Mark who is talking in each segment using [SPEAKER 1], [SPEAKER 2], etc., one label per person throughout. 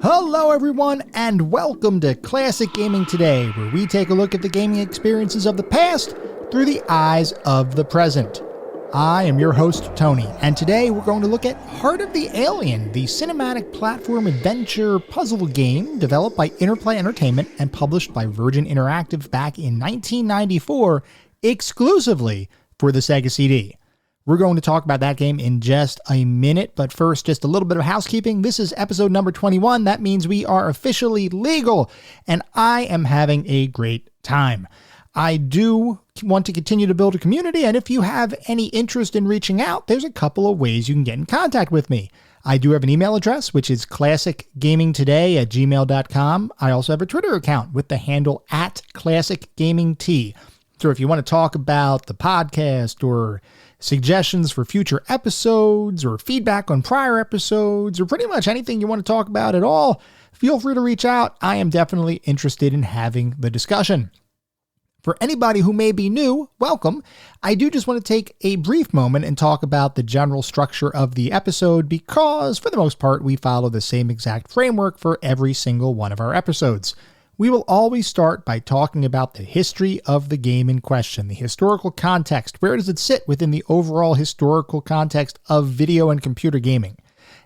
[SPEAKER 1] Hello everyone, and welcome to Classic Gaming Today, where we take a look at the gaming experiences of the past through the eyes of the present. I am your host, Tony, and today we're going to look at Heart of the Alien, the cinematic platform adventure puzzle game developed by Interplay Entertainment and published by Virgin Interactive back in 1994, exclusively for the Sega CD. We're going to talk about that game in just a minute, but first, just a little bit of housekeeping. This is episode number 21. That means we are officially legal, and I am having a great time. I do want to continue to build a community, and if you have any interest in reaching out, there's a couple of ways you can get in contact with me. I do have an email address, which is classicgamingtoday@gmail.com. I also have a Twitter account with the handle @classicgamingt. So if you want to talk about the podcast or suggestions for future episodes or feedback on prior episodes or pretty much anything you want to talk about at all, feel free to reach out. I am definitely interested in having the discussion. For anybody who may be new, welcome. I do just want to take a brief moment and talk about the general structure of the episode because, for the most part, we follow the same exact framework for every single one of our episodes. We will always start by talking about the history of the game in question, the historical context. Where does it sit within the overall historical context of video and computer gaming?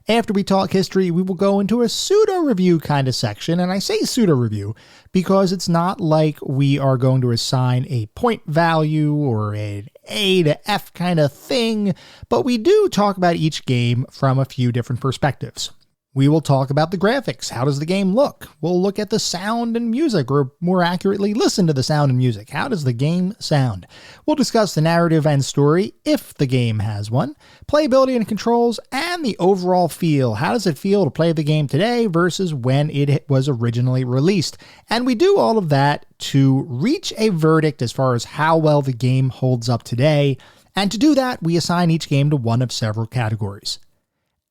[SPEAKER 1] After we talk history, we will go into a pseudo-review kind of section, and I say pseudo-review because it's not like we are going to assign a point value or an A to F kind of thing, but we do talk about each game from a few different perspectives. We will talk about the graphics. How does the game look? We'll look at the sound and music, or more accurately, listen to the sound and music. How does the game sound? We'll discuss the narrative and story, if the game has one, playability and controls, and the overall feel. How does it feel to play the game today versus when it was originally released? And we do all of that to reach a verdict as far as how well the game holds up today. And to do that, we assign each game to one of several categories.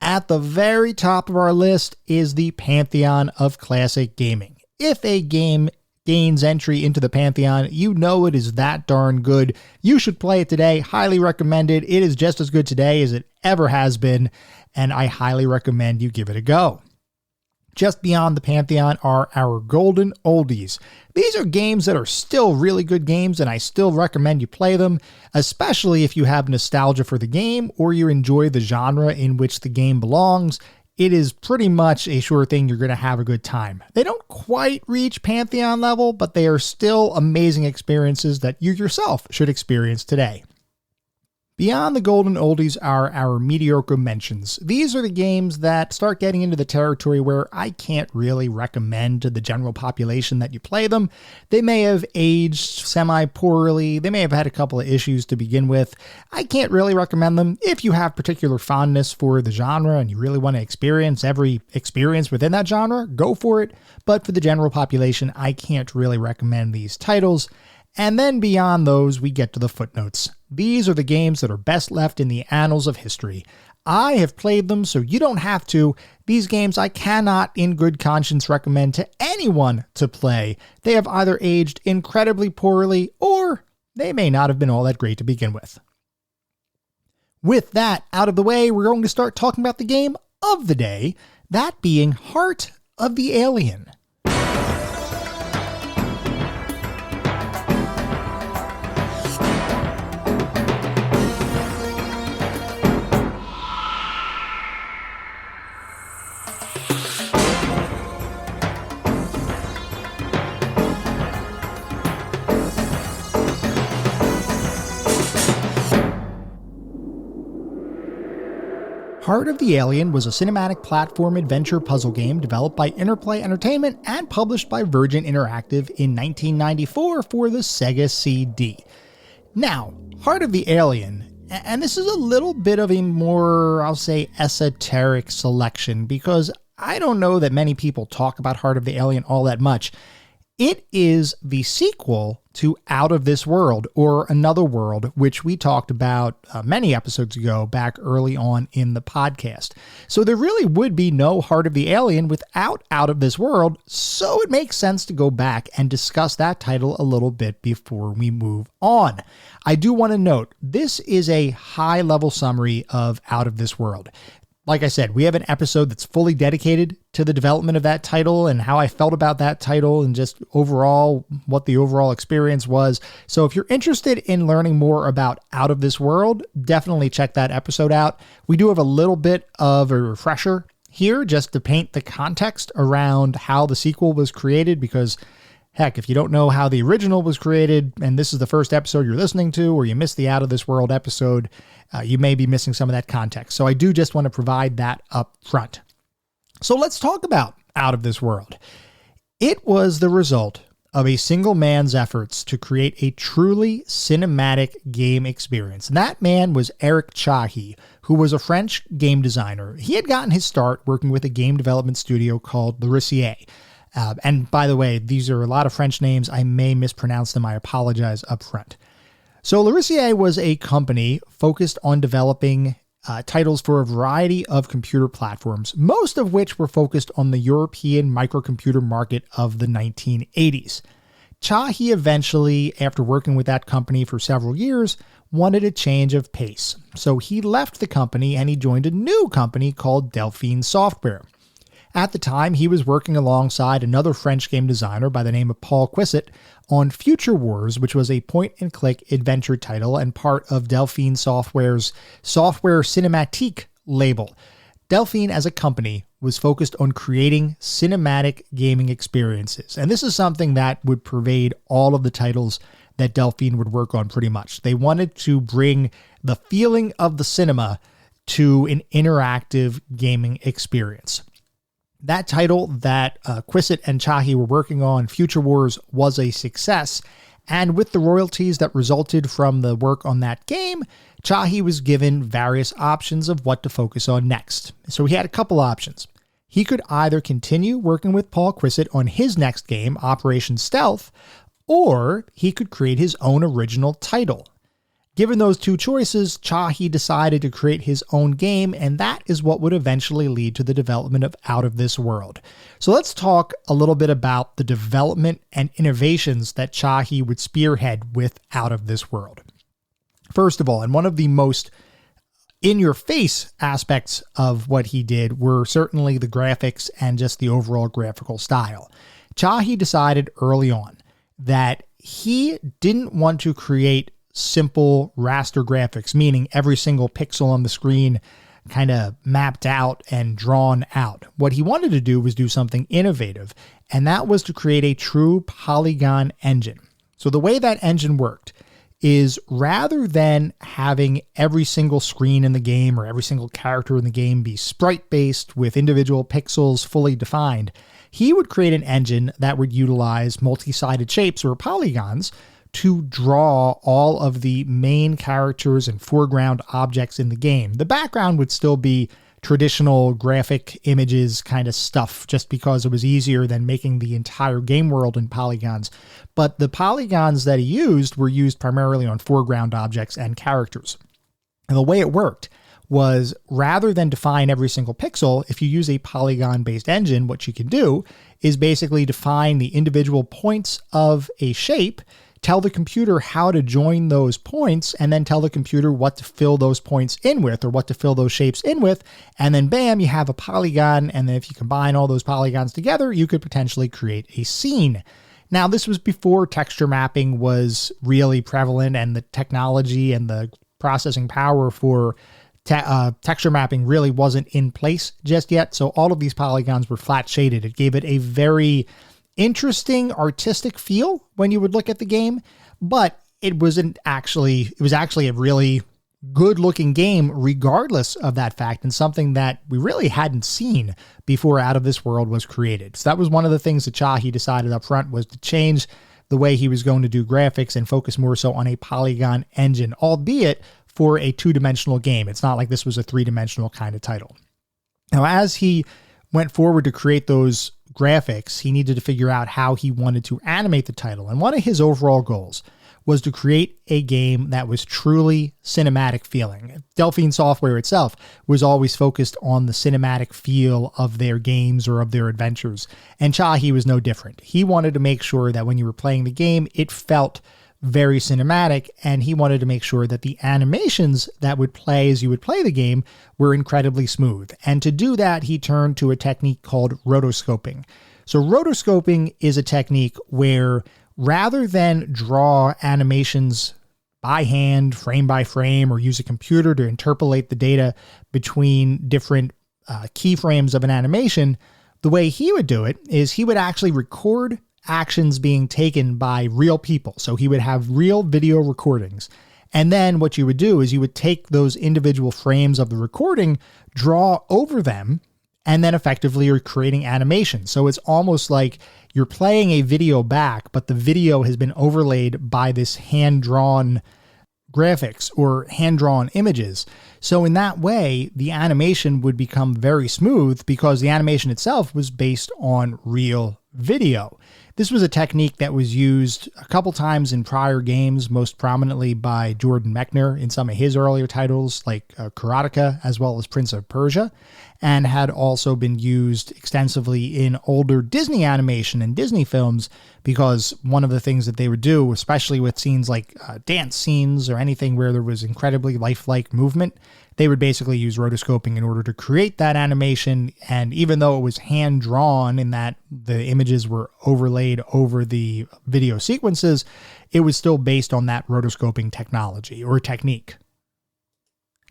[SPEAKER 1] At the very top of our list is the Pantheon of Classic Gaming. If a game gains entry into the Pantheon, you know it is that darn good. You should play it today. Highly recommend it. It is just as good today as it ever has been, and I highly recommend you give it a go. Just beyond the Pantheon are our Golden Oldies. These are games that are still really good games, and I still recommend you play them, especially if you have nostalgia for the game or you enjoy the genre in which the game belongs. It is pretty much a sure thing you're going to have a good time. They don't quite reach Pantheon level, but they are still amazing experiences that you yourself should experience today. Beyond the Golden Oldies are our mediocre mentions. These are the games that start getting into the territory where I can't really recommend to the general population that you play them. They may have aged semi-poorly. They may have had a couple of issues to begin with. I can't really recommend them. If you have particular fondness for the genre and you really want to experience every experience within that genre, go for it. But for the general population, I can't really recommend these titles. And then beyond those, we get to the footnotes. These are the games that are best left in the annals of history. I have played them, so you don't have to. These games I cannot in good conscience recommend to anyone to play. They have either aged incredibly poorly, or they may not have been all that great to begin with. With that out of the way, we're going to start talking about the game of the day, that being Heart of the Alien. Heart of the Alien was a cinematic platform adventure puzzle game developed by Interplay Entertainment and published by Virgin Interactive in 1994 for the Sega CD. Now, Heart of the Alien, and this is a little bit of a more, I'll say, esoteric selection because I don't know that many people talk about Heart of the Alien all that much. It is the sequel to Out of This World, or Another World, which we talked about many episodes ago back early on in the podcast. So there really would be no Heart of the Alien without Out of This World, so it makes sense to go back and discuss that title a little bit before we move on. I do want to note, this is a high-level summary of Out of This World. Like I said, we have an episode that's fully dedicated to the development of that title and how I felt about that title and just overall what the overall experience was. So if you're interested in learning more about Out of This World, definitely check that episode out. We do have a little bit of a refresher here just to paint the context around how the sequel was created, because heck, if you don't know how the original was created and this is the first episode you're listening to, or you missed the Out of This World episode, you may be missing some of that context. So I do just want to provide that up front. So let's talk about Out of This World. It was the result of a single man's efforts to create a truly cinematic game experience. And that man was Eric Chahi, who was a French game designer. He had gotten his start working with a game development studio called Larissier. And by the way, these are a lot of French names. I may mispronounce them. I apologize up front. So Larissier was a company focused on developing titles for a variety of computer platforms, most of which were focused on the European microcomputer market of the 1980s. Chahi eventually, after working with that company for several years, wanted a change of pace. So he left the company and he joined a new company called Delphine Software. At the time, he was working alongside another French game designer by the name of Paul Quissett on Future Wars, which was a point-and-click adventure title and part of Delphine Software's Software Cinematique label. Delphine, as a company, was focused on creating cinematic gaming experiences, and this is something that would pervade all of the titles that Delphine would work on pretty much. They wanted to bring the feeling of the cinema to an interactive gaming experience. That title that Quissett and Chahi were working on, Future Wars, was a success, and with the royalties that resulted from the work on that game, Chahi was given various options of what to focus on next. So he had a couple options. He could either continue working with Paul Quissett on his next game, Operation Stealth, or he could create his own original title. Given those two choices, Chahi decided to create his own game, and that is what would eventually lead to the development of Out of This World. So let's talk a little bit about the development and innovations that Chahi would spearhead with Out of This World. First of all, and one of the most in-your-face aspects of what he did were certainly the graphics and just the overall graphical style. Chahi decided early on that he didn't want to create simple raster graphics, meaning every single pixel on the screen kind of mapped out and drawn out. What he wanted to do was do something innovative, and that was to create a true polygon engine. So the way that engine worked is rather than having every single screen in the game or every single character in the game be sprite-based with individual pixels fully defined, he would create an engine that would utilize multi-sided shapes or polygons to draw all of the main characters and foreground objects in the game. The background would still be traditional graphic images kind of stuff, just because it was easier than making the entire game world in polygons. But the polygons that he used were used primarily on foreground objects and characters. And the way it worked was, rather than define every single pixel, if you use a polygon-based engine, what you can do is basically define the individual points of a shape, tell the computer how to join those points, and then tell the computer what to fill those points in with or what to fill those shapes in with. And then bam, you have a polygon. And then if you combine all those polygons together, you could potentially create a scene. Now, this was before texture mapping was really prevalent, and the technology and the processing power for texture mapping really wasn't in place just yet. So all of these polygons were flat shaded. It gave it a very interesting artistic feel when you would look at the game, but it was actually a really good looking game regardless of that fact, and something that we really hadn't seen before Out of This World was created. So that was one of the things that Chahi decided up front, was to change the way he was going to do graphics and focus more so on a polygon engine, albeit for a two-dimensional game. It's not like this was a three-dimensional kind of title. Now, as he went forward to create those graphics, he needed to figure out how he wanted to animate the title. And one of his overall goals was to create a game that was truly cinematic feeling. Delphine Software itself was always focused on the cinematic feel of their games or of their adventures. And Chahi was no different. He wanted to make sure that when you were playing the game, it felt very cinematic, and he wanted to make sure that the animations that would play as you would play the game were incredibly smooth. And to do that, he turned to a technique called rotoscoping. So rotoscoping is a technique where rather than draw animations by hand, frame by frame, or use a computer to interpolate the data between different keyframes of an animation, the way he would do it is he would actually record actions being taken by real people. So he would have real video recordings. And then what you would do is you would take those individual frames of the recording, draw over them, and then effectively you're creating animation. So it's almost like you're playing a video back, but the video has been overlaid by this hand-drawn graphics or hand-drawn images. So in that way, the animation would become very smooth because the animation itself was based on real video. This was a technique that was used a couple times in prior games, most prominently by Jordan Mechner in some of his earlier titles like Karateka as well as Prince of Persia, and had also been used extensively in older Disney animation and Disney films, because one of the things that they would do, especially with scenes like dance scenes or anything where there was incredibly lifelike movement, they would basically use rotoscoping in order to create that animation. And even though it was hand-drawn in that the images were overlaid over the video sequences, it was still based on that rotoscoping technology or technique.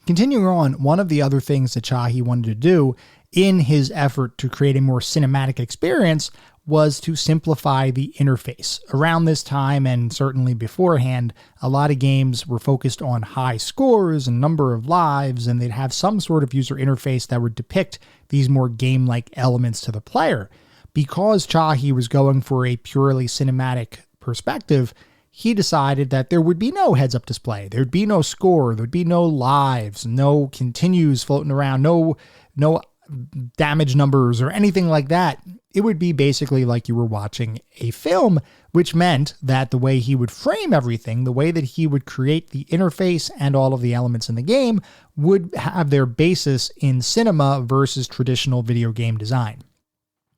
[SPEAKER 1] Continuing on, one of the other things that Chahi wanted to do in his effort to create a more cinematic experience was to simplify the interface. Around this time, and certainly beforehand, a lot of games were focused on high scores and number of lives, and they'd have some sort of user interface that would depict these more game-like elements to the player. Because Chahi was going for a purely cinematic perspective, he decided that there would be no heads-up display. There'd be no score. There'd be no lives, no continues floating around, no damage numbers or anything like that. It would be basically like you were watching a film, which meant that the way he would frame everything, the way that he would create the interface and all of the elements in the game would have their basis in cinema versus traditional video game design.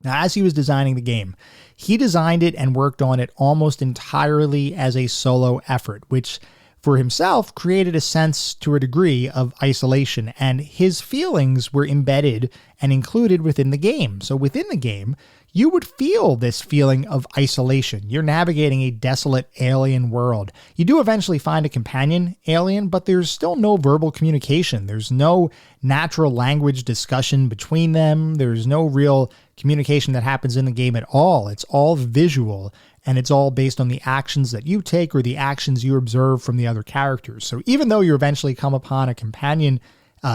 [SPEAKER 1] Now, as he was designing the game, he designed it and worked on it almost entirely as a solo effort, which for himself created a sense to a degree of isolation, and his feelings were embedded and included within the game. So within the game, you would feel this feeling of isolation. You're navigating a desolate alien world. You do eventually find a companion alien, but there's still no verbal communication. There's no natural language discussion between them. There's no real communication that happens in the game at all. It's all visual, and it's all based on the actions that you take or the actions you observe from the other characters. So even though you eventually come upon a companion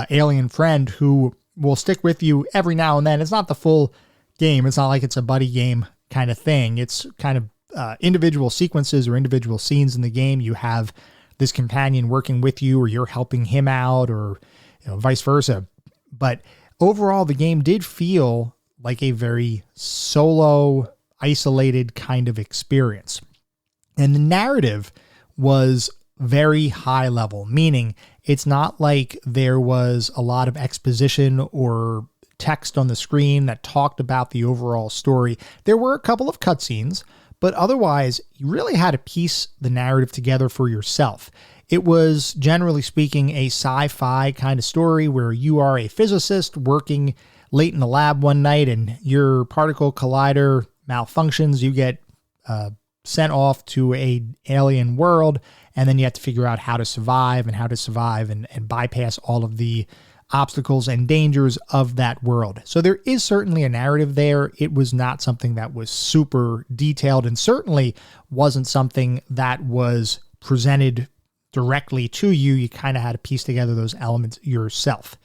[SPEAKER 1] alien friend who will stick with you every now and then, it's not the full game. It's not like it's a buddy game kind of thing. It's kind of individual sequences or individual scenes in the game. You have this companion working with you, or you're helping him out, or vice versa. But overall, the game did feel like a very solo, isolated kind of experience. And the narrative was very high level, meaning it's not like there was a lot of exposition or text on the screen that talked about the overall story. There were a couple of cutscenes, but otherwise you really had to piece the narrative together for yourself. It was, generally speaking, a sci-fi kind of story where you are a physicist working late in the lab one night and your particle collider malfunctions. You get sent off to a alien world, and then you have to figure out how to survive and bypass all of the obstacles and dangers of that world. So there is certainly a narrative there. It was not something that was super detailed, and certainly wasn't something that was presented directly to you. You kind of had to piece together those elements yourself.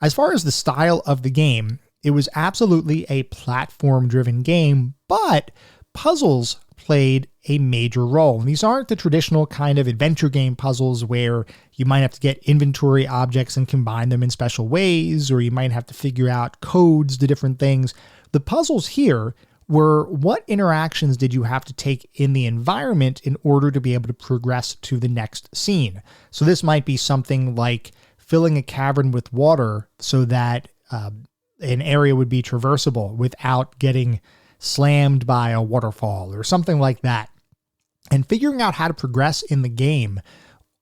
[SPEAKER 1] As far as the style of the game, it was absolutely a platform-driven game, but puzzles played a major role. And these aren't the traditional kind of adventure game puzzles where you might have to get inventory objects and combine them in special ways, or you might have to figure out codes to different things. The puzzles here were, what interactions did you have to take in the environment in order to be able to progress to the next scene? So this might be something like filling a cavern with water so that an area would be traversable without getting slammed by a waterfall or something like that. and figuring out how to progress in the game.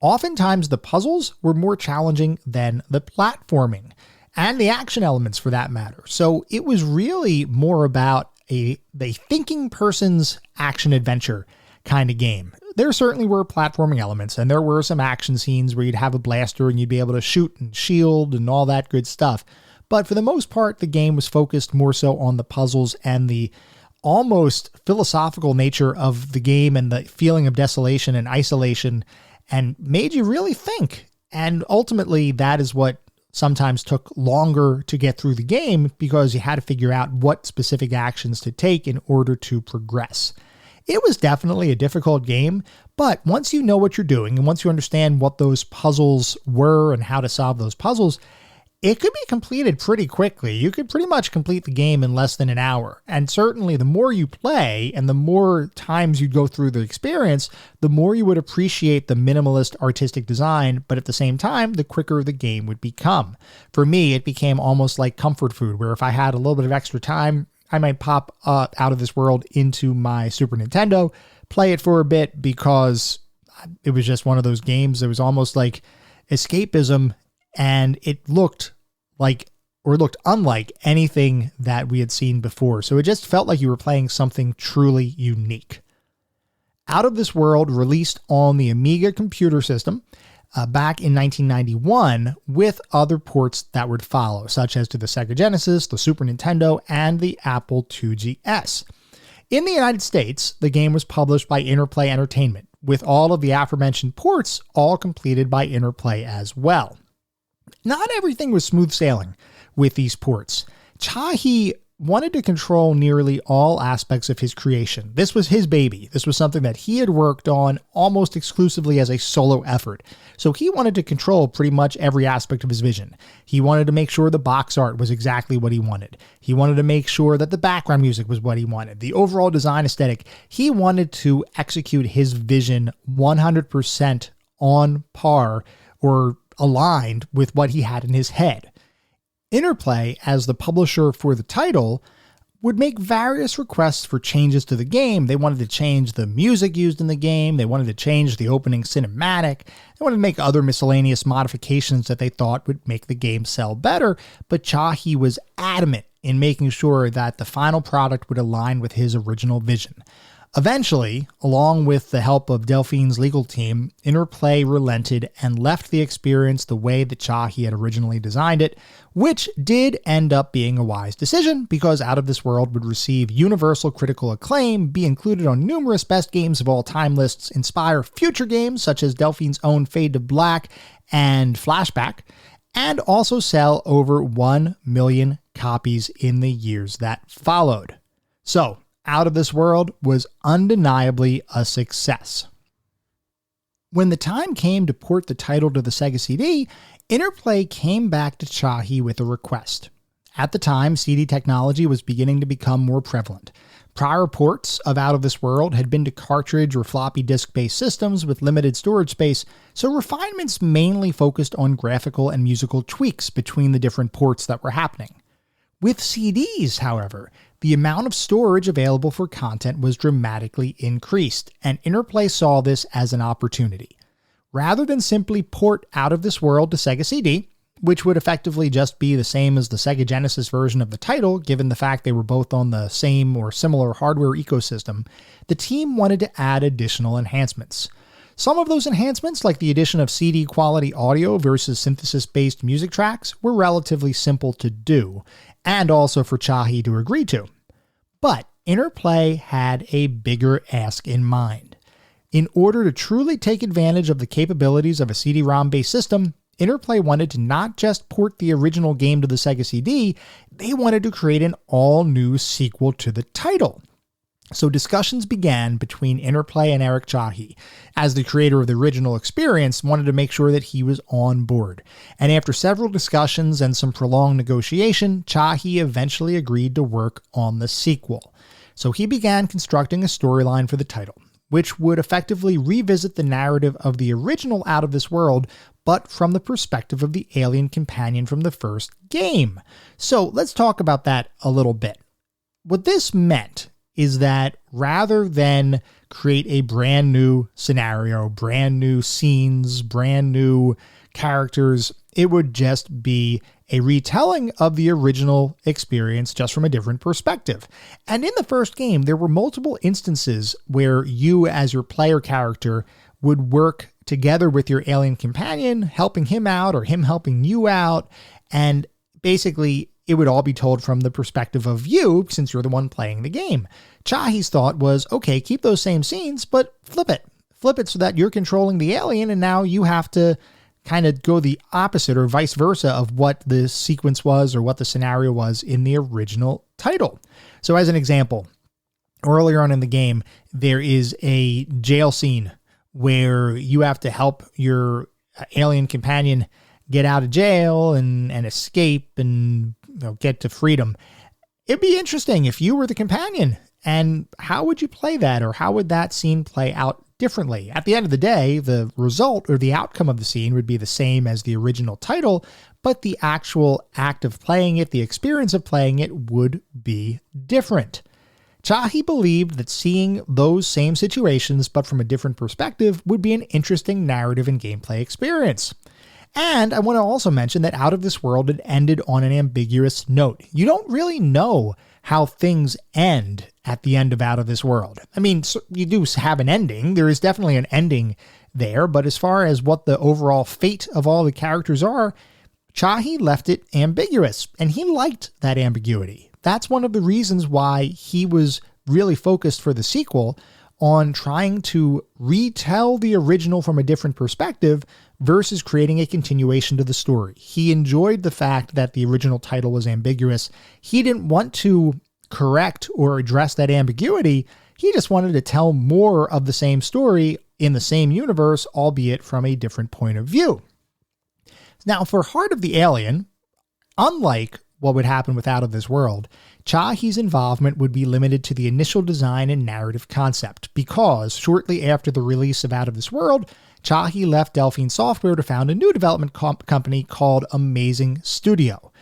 [SPEAKER 1] Oftentimes the puzzles were more challenging than the platforming and the action elements for that matter. So it was really more about a thinking person's action adventure kind of game. There certainly were platforming elements, and there were some action scenes where you'd have a blaster and you'd be able to shoot and shield and all that good stuff. But for the most part, the game was focused more so on the puzzles and the almost philosophical nature of the game and the feeling of desolation and isolation, and made you really think. And ultimately, that is what sometimes took longer to get through the game, because you had to figure out what specific actions to take in order to progress. It was definitely a difficult game, but once you know what you're doing and once you understand what those puzzles were and how to solve those puzzles, it could be completed pretty quickly. You could pretty much complete the game in less than an hour. And certainly the more you play and the more times you go through the experience, the more you would appreciate the minimalist artistic design, but at the same time, the quicker the game would become. For me, it became almost like comfort food, where if I had a little bit of extra time, I might pop Out of This World into my Super Nintendo, play it for a bit, because it was just one of those games. It was almost like escapism, and it looked unlike anything that we had seen before. So it just felt like you were playing something truly unique. Out of This World released on the Amiga computer system back in 1991, with other ports that would follow, such as to the Sega Genesis, the Super Nintendo, and the Apple IIgs. In the United States, the game was published by Interplay Entertainment, with all of the aforementioned ports all completed by Interplay as well. Not everything was smooth sailing with these ports. Chahi wanted to control nearly all aspects of his creation. This was his baby. This was something that he had worked on almost exclusively as a solo effort. So he wanted to control pretty much every aspect of his vision. He wanted to make sure the box art was exactly what he wanted. He wanted to make sure that the background music was what he wanted. The overall design aesthetic. He wanted to execute his vision 100% on par or aligned with what he had in his head. Interplay, as the publisher for the title, would make various requests for changes to the game. They wanted to change the music used in the game. They wanted to change the opening cinematic. They wanted to make other miscellaneous modifications that they thought would make the game sell better. But Chahi was adamant in making sure that the final product would align with his original vision. Eventually, along with the help of Delphine's legal team, Interplay relented and left the experience the way that Chahi had originally designed it, which did end up being a wise decision, because Out of This World would receive universal critical acclaim, be included on numerous best games of all time lists, inspire future games such as Delphine's own Fade to Black and Flashback, and also sell over 1 million copies in the years that followed. So, Out of This World was undeniably a success. When the time came to port the title to the Sega CD, Interplay came back to Chahi with a request. At the time, CD technology was beginning to become more prevalent. Prior ports of Out of This World had been to cartridge or floppy disk-based systems with limited storage space, so refinements mainly focused on graphical and musical tweaks between the different ports that were happening. With CDs, however, the amount of storage available for content was dramatically increased, and Interplay saw this as an opportunity. Rather than simply port Out of This World to Sega CD, which would effectively just be the same as the Sega Genesis version of the title, given the fact they were both on the same or similar hardware ecosystem, the team wanted to add additional enhancements. Some of those enhancements, like the addition of CD quality audio versus synthesis-based music tracks, were relatively simple to do, and also for Chahi to agree to. But Interplay had a bigger ask in mind. In order to truly take advantage of the capabilities of a CD-ROM-based system, Interplay wanted to not just port the original game to the Sega CD, they wanted to create an all-new sequel to the title. So discussions began between Interplay and Eric Chahi, as the creator of the original experience wanted to make sure that he was on board. And after several discussions and some prolonged negotiation, Chahi eventually agreed to work on the sequel. So he began constructing a storyline for the title, which would effectively revisit the narrative of the original Out of This World, but from the perspective of the alien companion from the first game. So let's talk about that a little bit. What this meant is that rather than create a brand new scenario, brand new scenes, brand new characters. It would just be a retelling of the original experience just from a different perspective. And in the first game, there were multiple instances where you as your player character would work together with your alien companion, helping him out or him helping you out. And basically, it would all be told from the perspective of you, since you're the one playing the game. Chahi's thought was, okay, keep those same scenes, but flip it. Flip it so that you're controlling the alien, and now you have to kind of go the opposite or vice versa of what the sequence was or what the scenario was in the original title. So as an example, earlier on in the game, there is a jail scene where you have to help your alien companion get out of jail and escape and get to freedom. It'd be interesting if you were the companion, and how would you play that, or how would that scene play out differently? At the end of the day, the result or the outcome of the scene would be the same as the original title, but the actual act of playing it, the experience of playing it, would be different. Chahi believed that seeing those same situations, but from a different perspective, would be an interesting narrative and gameplay experience. And I want to also mention that Out of This World had ended on an ambiguous note. You don't really know how things end at the end of Out of This World. I mean, so you do have an ending. There is definitely an ending there, but as far as what the overall fate of all the characters are, Chahi left it ambiguous, and he liked that ambiguity. That's one of the reasons why he was really focused for the sequel on trying to retell the original from a different perspective versus creating a continuation to the story. He enjoyed the fact that the original title was ambiguous. He didn't want to correct or address that ambiguity. He just wanted to tell more of the same story in the same universe, albeit from a different point of view. Now, for Heart of the Alien, unlike what would happen with Out of This World, Chahi's involvement would be limited to the initial design and narrative concept, because shortly after the release of Out of This World, Chahi left Delphine Software to found a new development company called Amazing Studio.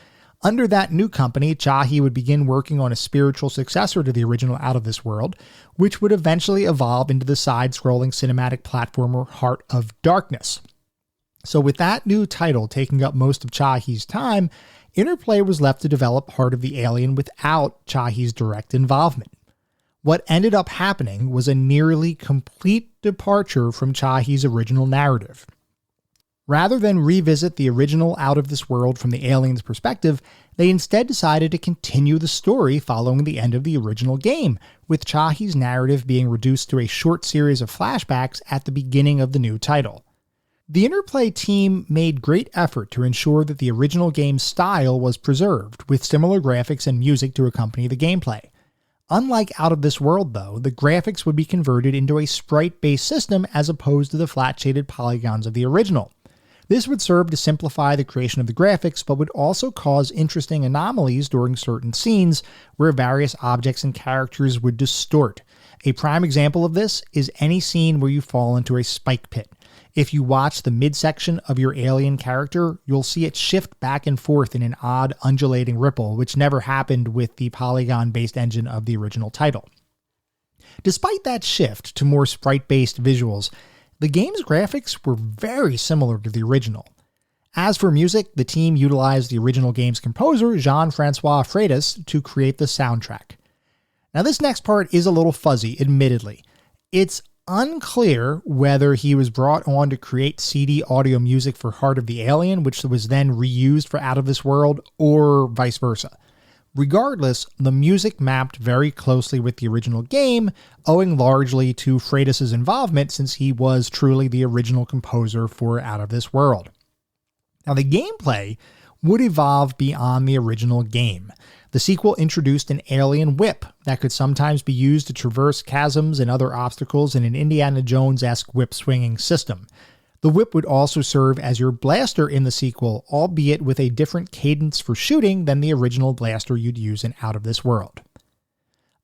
[SPEAKER 1] Under that new company, Chahi would begin working on a spiritual successor to the original Out of This World, which would eventually evolve into the side-scrolling cinematic platformer Heart of Darkness. So with that new title taking up most of Chahi's time, Interplay was left to develop Heart of the Alien without Chahi's direct involvement. What ended up happening was a nearly complete departure from Chahi's original narrative. Rather than revisit the original Out of This World from the alien's perspective, they instead decided to continue the story following the end of the original game, with Chahi's narrative being reduced to a short series of flashbacks at the beginning of the new title. The Interplay team made great effort to ensure that the original game's style was preserved, with similar graphics and music to accompany the gameplay. Unlike Out of This World, though, the graphics would be converted into a sprite-based system as opposed to the flat-shaded polygons of the original. This would serve to simplify the creation of the graphics, but would also cause interesting anomalies during certain scenes where various objects and characters would distort. A prime example of this is any scene where you fall into a spike pit. If you watch the midsection of your alien character, you'll see it shift back and forth in an odd undulating ripple, which never happened with the polygon-based engine of the original title. Despite that shift to more sprite-based visuals, the game's graphics were very similar to the original. As for music, the team utilized the original game's composer, Jean-Francois Freitas, to create the soundtrack. Now this next part is a little fuzzy, admittedly. It's unclear whether he was brought on to create CD audio music for Heart of the Alien, which was then reused for Out of This World, or vice versa. Regardless, the music mapped very closely with the original game, owing largely to Freitas' involvement since he was truly the original composer for Out of This World. Now the gameplay would evolve beyond the original game. The sequel introduced an alien whip that could sometimes be used to traverse chasms and other obstacles in an Indiana Jones-esque whip-swinging system. The whip would also serve as your blaster in the sequel, albeit with a different cadence for shooting than the original blaster you'd use in Out of This World.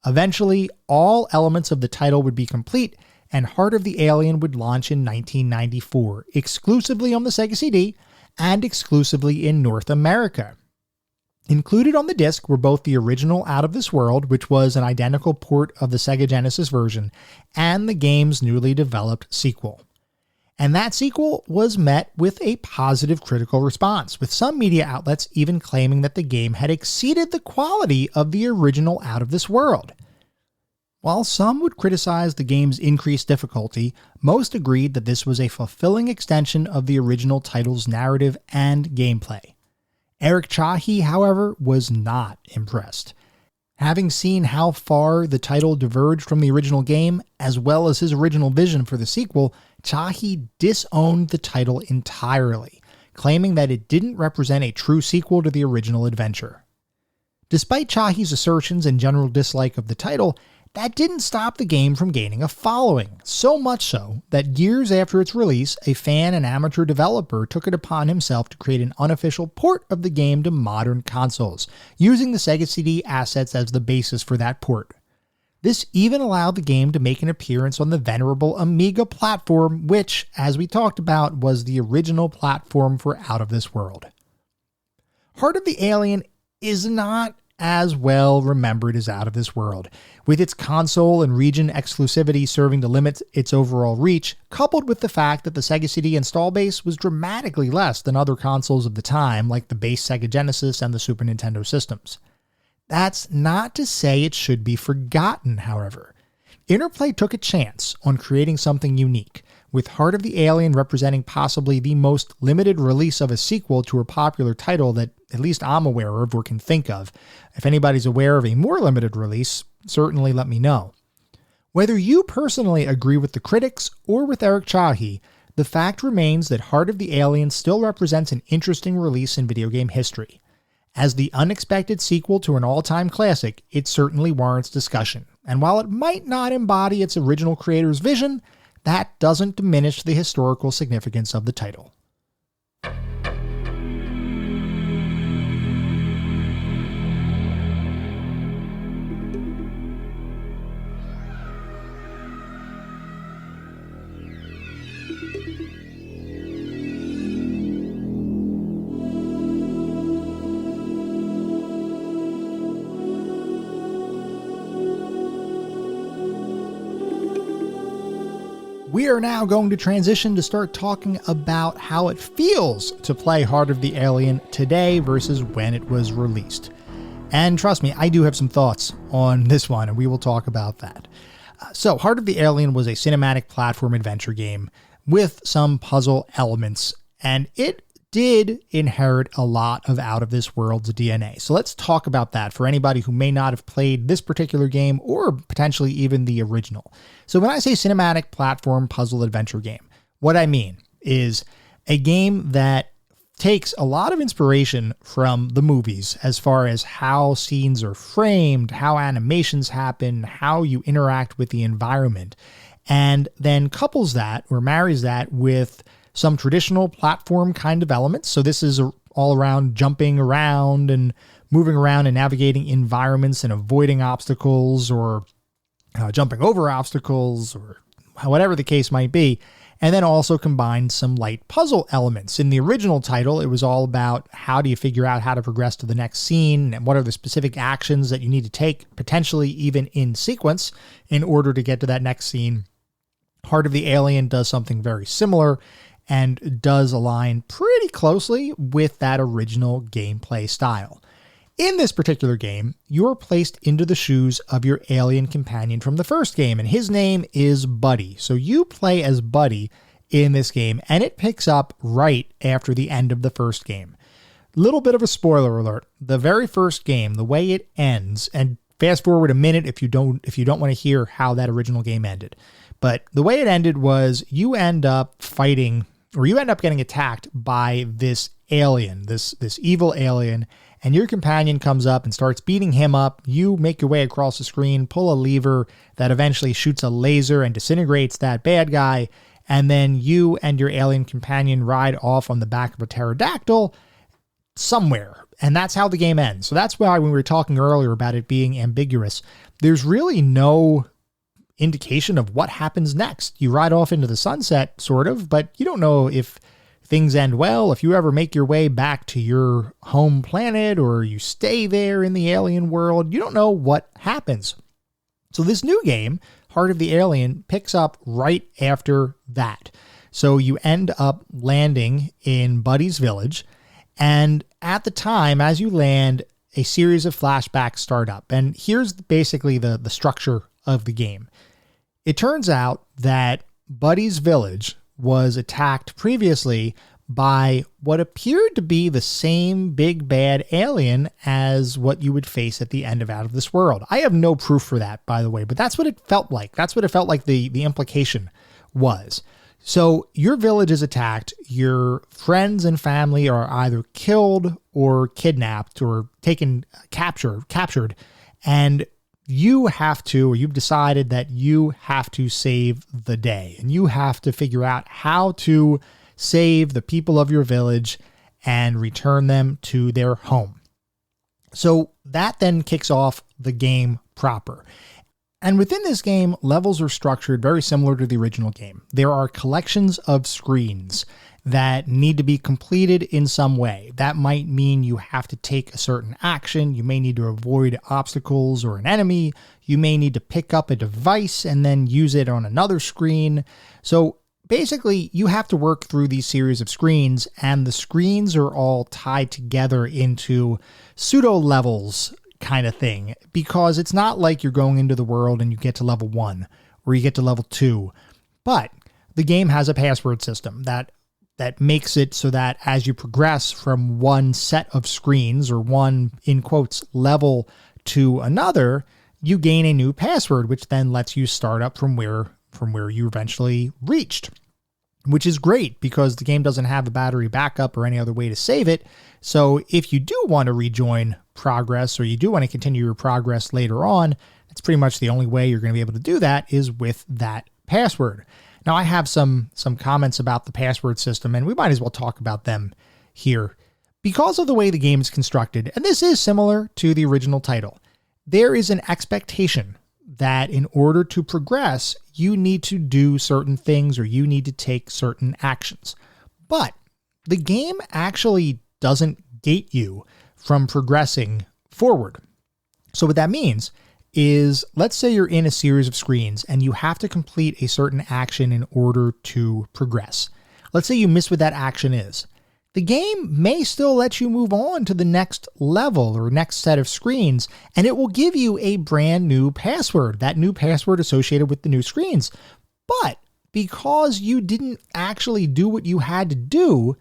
[SPEAKER 1] Eventually, all elements of the title would be complete, and Heart of the Alien would launch in 1994, exclusively on the Sega CD and exclusively in North America. Included on the disc were both the original Out of This World, which was an identical port of the Sega Genesis version, and the game's newly developed sequel. And that sequel was met with a positive critical response, with some media outlets even claiming that the game had exceeded the quality of the original Out of This World. While some would criticize the game's increased difficulty, most agreed that this was a fulfilling extension of the original title's narrative and gameplay. Eric Chahi, however, was not impressed. Having seen how far the title diverged from the original game, as well as his original vision for the sequel, Chahi disowned the title entirely, claiming that it didn't represent a true sequel to the original adventure. Despite Chahi's assertions and general dislike of the title, that didn't stop the game from gaining a following, so much so that years after its release, a fan and amateur developer took it upon himself to create an unofficial port of the game to modern consoles, using the Sega CD assets as the basis for that port. This even allowed the game to make an appearance on the venerable Amiga platform, which, as we talked about, was the original platform for Out of This World. Heart of the Alien is not as well remembered as Out of This World, with its console and region exclusivity serving to limit its overall reach, coupled with the fact that the Sega CD install base was dramatically less than other consoles of the time, like the base Sega Genesis and the Super Nintendo systems. That's not to say it should be forgotten, however. Interplay took a chance on creating something unique, with Heart of the Alien representing possibly the most limited release of a sequel to a popular title that at least I'm aware of or can think of. If anybody's aware of a more limited release, certainly let me know. Whether you personally agree with the critics or with Eric Chahi, the fact remains that Heart of the Alien still represents an interesting release in video game history. As the unexpected sequel to an all-time classic, it certainly warrants discussion. And while it might not embody its original creator's vision, that doesn't diminish the historical significance of the title. We are now going to transition to start talking about how it feels to play Heart of the Alien today versus when it was released. And trust me, I do have some thoughts on this one, and we will talk about that. So, Heart of the Alien was a cinematic platform adventure game with some puzzle elements, and it did inherit a lot of Out of This World's DNA. So let's talk about that for anybody who may not have played this particular game or potentially even the original. So when I say cinematic platform puzzle adventure game, what I mean is a game that takes a lot of inspiration from the movies as far as how scenes are framed, how animations happen, how you interact with the environment, and then couples that or marries that with some traditional platform kind of elements. So this is all around jumping around and moving around and navigating environments and avoiding obstacles or jumping over obstacles or whatever the case might be. And then also combined some light puzzle elements. In the original title, it was all about how do you figure out how to progress to the next scene and what are the specific actions that you need to take, potentially even in sequence, in order to get to that next scene. Heart of the Alien does something very similar and does align pretty closely with that original gameplay style. In this particular game, you're placed into the shoes of your alien companion from the first game, and his name is Buddy. So you play as Buddy in this game, and it picks up right after the end of the first game. Little bit of a spoiler alert. The very first game, the way it ends, and fast forward a minute if you don't want to hear how that original game ended. But the way it ended was you end up getting attacked by this alien, this evil alien, and your companion comes up and starts beating him up. You make your way across the screen, pull a lever that eventually shoots a laser and disintegrates that bad guy, and then you and your alien companion ride off on the back of a pterodactyl somewhere. And that's how the game ends. So that's why when we were talking earlier about it being ambiguous, there's really no indication of what happens next. You ride off into the sunset, sort of, but you don't know if things end well, if you ever make your way back to your home planet or you stay there in the alien world, you don't know what happens. So this new game, Heart of the Alien, picks up right after that. So you end up landing in Buddy's village, and at the time, as you land, a series of flashbacks start up. And here's basically the structure of the game. It turns out that Buddy's village was attacked previously by what appeared to be the same big bad alien as what you would face at the end of Out of This World. I have no proof for that, by the way, but that's what it felt like. That's what it felt like the implication was. So your village is attacked, your friends and family are either killed or kidnapped or captured, and you have to, or you've decided that you have to save the day, and you have to figure out how to save the people of your village and return them to their home. So that then kicks off the game proper. And within this game, levels are structured very similar to the original game. There are collections of screens that need to be completed in some way. That might mean you have to take a certain action. You may need to avoid obstacles or an enemy. You may need to pick up a device and then use it on another screen. So basically, you have to work through these series of screens, and the screens are all tied together into pseudo levels kind of thing, because it's not like you're going into the world and you get to level 1 or you get to level 2, but the game has a password system that makes it so that as you progress from one set of screens or one, in quotes, level to another, you gain a new password, which then lets you start up from where you eventually reached, which is great because the game doesn't have a battery backup or any other way to save it. So if you do want to rejoin progress, or you do want to continue your progress later on, that's pretty much the only way you're going to be able to do that is with that password. Now, I have some comments about the password system, and we might as well talk about them here. Because of the way the game is constructed, and this is similar to the original title, there is an expectation that in order to progress, you need to do certain things or you need to take certain actions. But the game actually doesn't gate you from progressing forward. So what that means is, let's say you're in a series of screens and you have to complete a certain action in order to progress. Let's say you miss what that action is. The game may still let you move on to the next level or next set of screens, and it will give you a brand new password, that new password associated with the new screens. But because you didn't actually do what you had to do,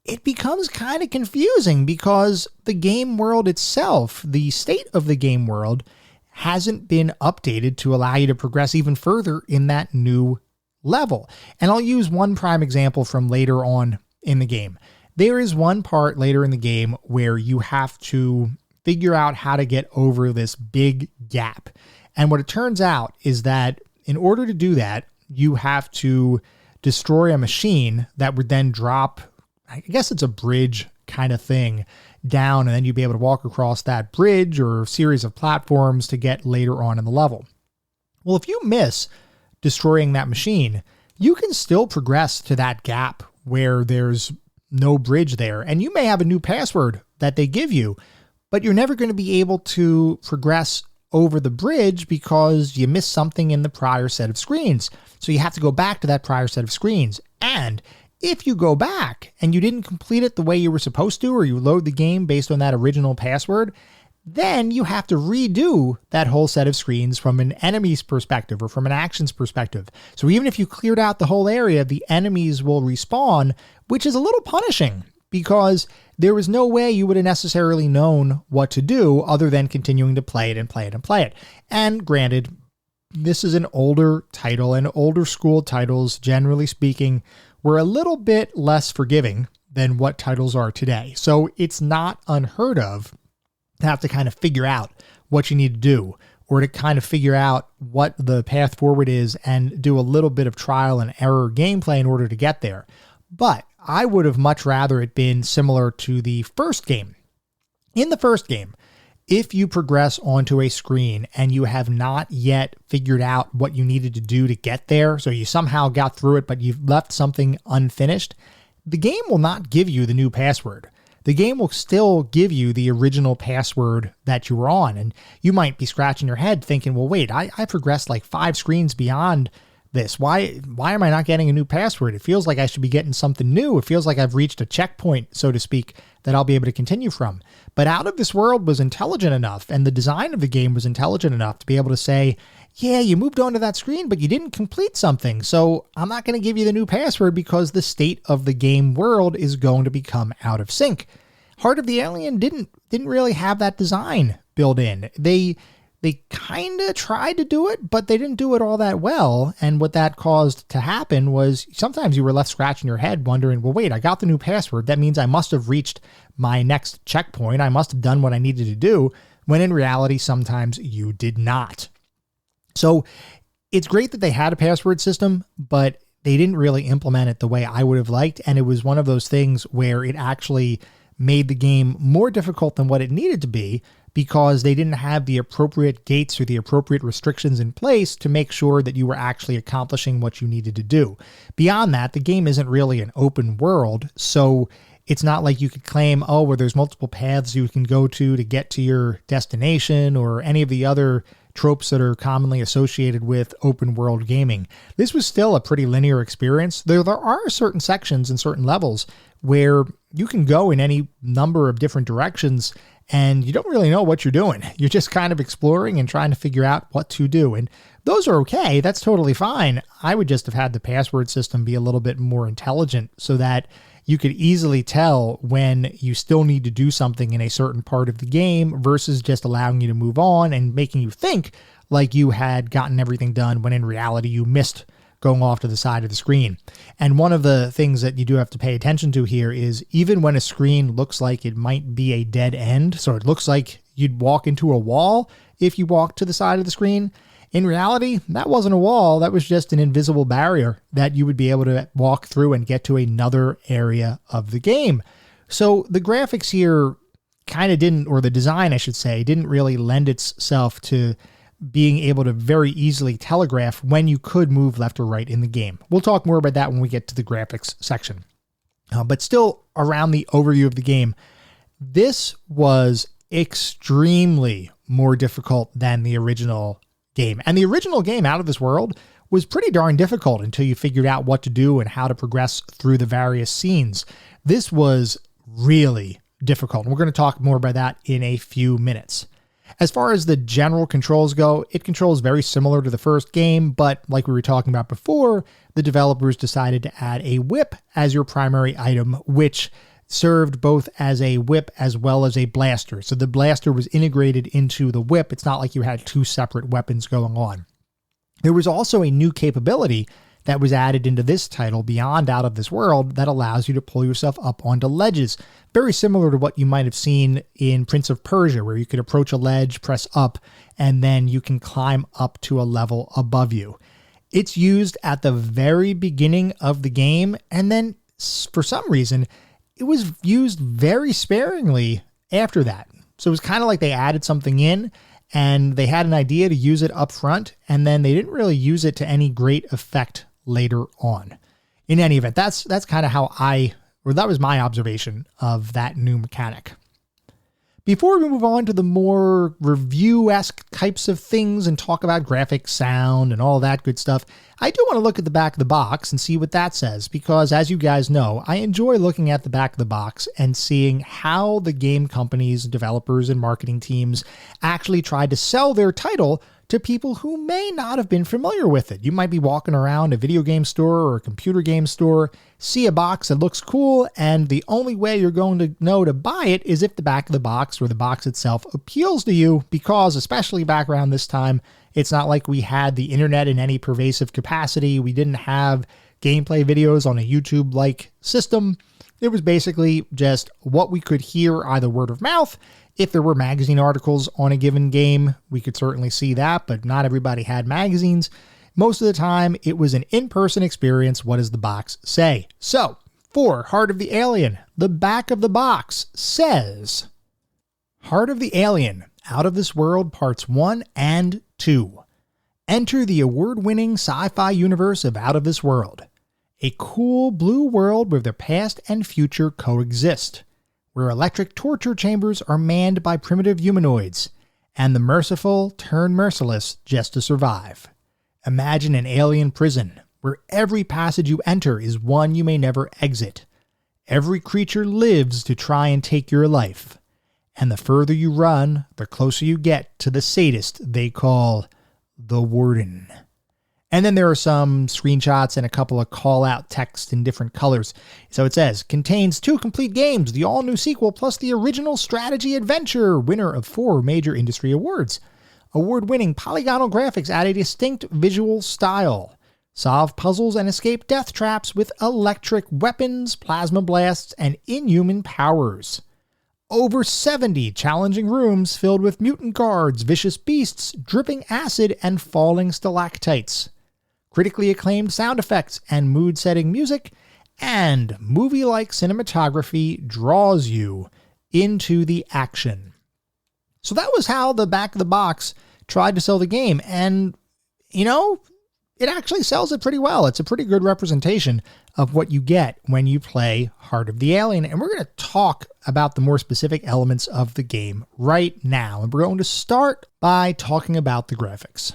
[SPEAKER 1] it becomes kind of confusing because the game world itself, the state of the game world, hasn't been updated to allow you to progress even further in that new level. And I'll use one prime example from later on in the game. There is one part later in the game where you have to figure out how to get over this big gap. And what it turns out is that in order to do that, you have to destroy a machine that would then drop, I guess it's a bridge kind of thing, down, and then you'd be able to walk across that bridge or series of platforms to get later on in the level. Well, if you miss destroying that machine, you can still progress to that gap where there's no bridge there, and you may have a new password that they give you, but you're never going to be able to progress over the bridge because you missed something in the prior set of screens. So you have to go back to that prior set of screens. And if you go back and you didn't complete it the way you were supposed to, or you load the game based on that original password, then you have to redo that whole set of screens from an enemy's perspective or from an action's perspective. So even if you cleared out the whole area, the enemies will respawn, which is a little punishing because there was no way you would have necessarily known what to do other than continuing to play it and play it and play it. And granted, this is an older title, and older school titles, generally speaking, were a little bit less forgiving than what titles are today. So it's not unheard of to have to kind of figure out what you need to do, or to kind of figure out what the path forward is and do a little bit of trial and error gameplay in order to get there. But I would have much rather it been similar to the first game. In the first game, if you progress onto a screen and you have not yet figured out what you needed to do to get there, so you somehow got through it, but you've left something unfinished, the game will not give you the new password. The game will still give you the original password that you were on. And you might be scratching your head thinking, well, wait, I progressed like 5 screens beyond this. Why am I not getting a new password? It feels like I should be getting something new. It feels like I've reached a checkpoint, so to speak, that I'll be able to continue from. But Out of This World was intelligent enough, and the design of the game was intelligent enough to be able to say, yeah, you moved on to that screen, but you didn't complete something. So I'm not going to give you the new password because the state of the game world is going to become out of sync. Heart of the Alien didn't really have that design built in. They kind of tried to do it, but they didn't do it all that well. And what that caused to happen was sometimes you were left scratching your head wondering, well, wait, I got the new password. That means I must have reached my next checkpoint. I must have done what I needed to do, when in reality, sometimes you did not. So it's great that they had a password system, but they didn't really implement it the way I would have liked. And it was one of those things where it actually made the game more difficult than what it needed to be, because they didn't have the appropriate gates or the appropriate restrictions in place to make sure that you were actually accomplishing what you needed to do. Beyond that, the game isn't really an open world, so it's not like you could claim, oh, well, there's multiple paths you can go to get to your destination, or any of the other tropes that are commonly associated with open world gaming. This was still a pretty linear experience. There are certain sections and certain levels where you can go in any number of different directions and you don't really know what you're doing. You're just kind of exploring and trying to figure out what to do. And those are okay. That's totally fine. I would just have had the password system be a little bit more intelligent so that you could easily tell when you still need to do something in a certain part of the game versus just allowing you to move on and making you think like you had gotten everything done when in reality you missed going off to the side of the screen. And one of the things that you do have to pay attention to here is even when a screen looks like it might be a dead end, so it looks like you'd walk into a wall if you walk to the side of the screen, in reality, that wasn't a wall. That was just an invisible barrier that you would be able to walk through and get to another area of the game. So the graphics here kind of didn't, or the design, I should say, didn't really lend itself to being able to very easily telegraph when you could move left or right in the game. We'll talk more about that when we get to the graphics section. But still, around the overview of the game, this was extremely more difficult than the original game. And the original game, Out of This World, was pretty darn difficult until you figured out what to do and how to progress through the various scenes. This was really difficult. And we're going to talk more about that in a few minutes. As far as the general controls go, it controls very similar to the first game, but like we were talking about before, the developers decided to add a whip as your primary item, which served both as a whip as well as a blaster. So the blaster was integrated into the whip. It's not like you had 2 separate weapons going on. There was also a new capability that was added into this title beyond Out of This World that allows you to pull yourself up onto ledges. Very similar to what you might have seen in Prince of Persia, where you could approach a ledge, press up, and then you can climb up to a level above you. It's used at the very beginning of the game, and then for some reason, it was used very sparingly after that. So it was kind of like they added something in, and they had an idea to use it up front, and then they didn't really use it to any great effect later on. In any event, that's kind of how that was my observation of that new mechanic. Before we move on to the more review-esque types of things and talk about graphics, sound, and all that good stuff, I do want to look at the back of the box and see what that says, because as you guys know, I enjoy looking at the back of the box and seeing how the game companies, developers, and marketing teams actually tried to sell their title to people who may not have been familiar with it. You might be walking around a video game store or a computer game store, see a box that looks cool, and the only way you're going to know to buy it is if the back of the box or the box itself appeals to you, because especially back around this time, it's not like we had the internet in any pervasive capacity. We didn't have gameplay videos on a YouTube-like system. It was basically just what we could hear either word of mouth. If there were magazine articles on a given game, we could certainly see that, but not everybody had magazines. Most of the time, it was an in-person experience. What does the box say? So, for Heart of the Alien, the back of the box says, Heart of the Alien, Out of This World Parts 1 and 2. Enter the award-winning sci-fi universe of Out of This World. a cool blue world where the past and future coexist, where electric torture chambers are manned by primitive humanoids, and the merciful turn merciless just to survive. Imagine an alien prison, where every passage you enter is one you may never exit. Every creature lives to try and take your life, and the further you run, the closer you get to the sadist they call the Warden. And then there are some screenshots and a couple of call-out text in different colors. So it says, contains 2 complete games, the all-new sequel, plus the original strategy adventure, winner of 4 major industry awards. Award-winning polygonal graphics add a distinct visual style. Solve puzzles and escape death traps with electric weapons, plasma blasts, and inhuman powers. Over 70 challenging rooms filled with mutant guards, vicious beasts, dripping acid, and falling stalactites. Critically acclaimed sound effects and mood-setting music, and movie-like cinematography draws you into the action. So that was how the back of the box tried to sell the game, and, it actually sells it pretty well. It's a pretty good representation of what you get when you play Heart of the Alien, and we're going to talk about the more specific elements of the game right now, and we're going to start by talking about the graphics.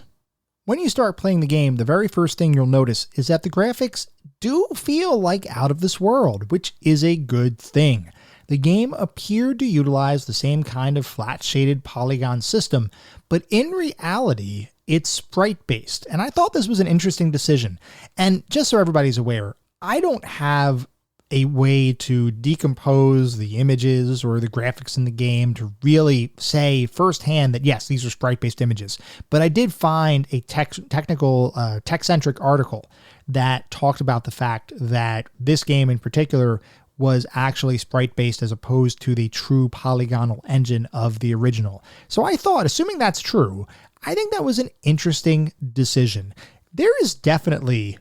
[SPEAKER 1] When you start playing the game, the very first thing you'll notice is that the graphics do feel like out of this world, which is a good thing. The game appeared to utilize the same kind of flat-shaded polygon system, but in reality, it's sprite-based, and I thought this was an interesting decision. And just so everybody's aware, I don't have a way to decompose the images or the graphics in the game to really say firsthand that, yes, these are sprite-based images. But I did find a technical, tech-centric article that talked about the fact that this game in particular was actually sprite-based as opposed to the true polygonal engine of the original. So I thought, assuming that's true, I think that was an interesting decision. There is definitely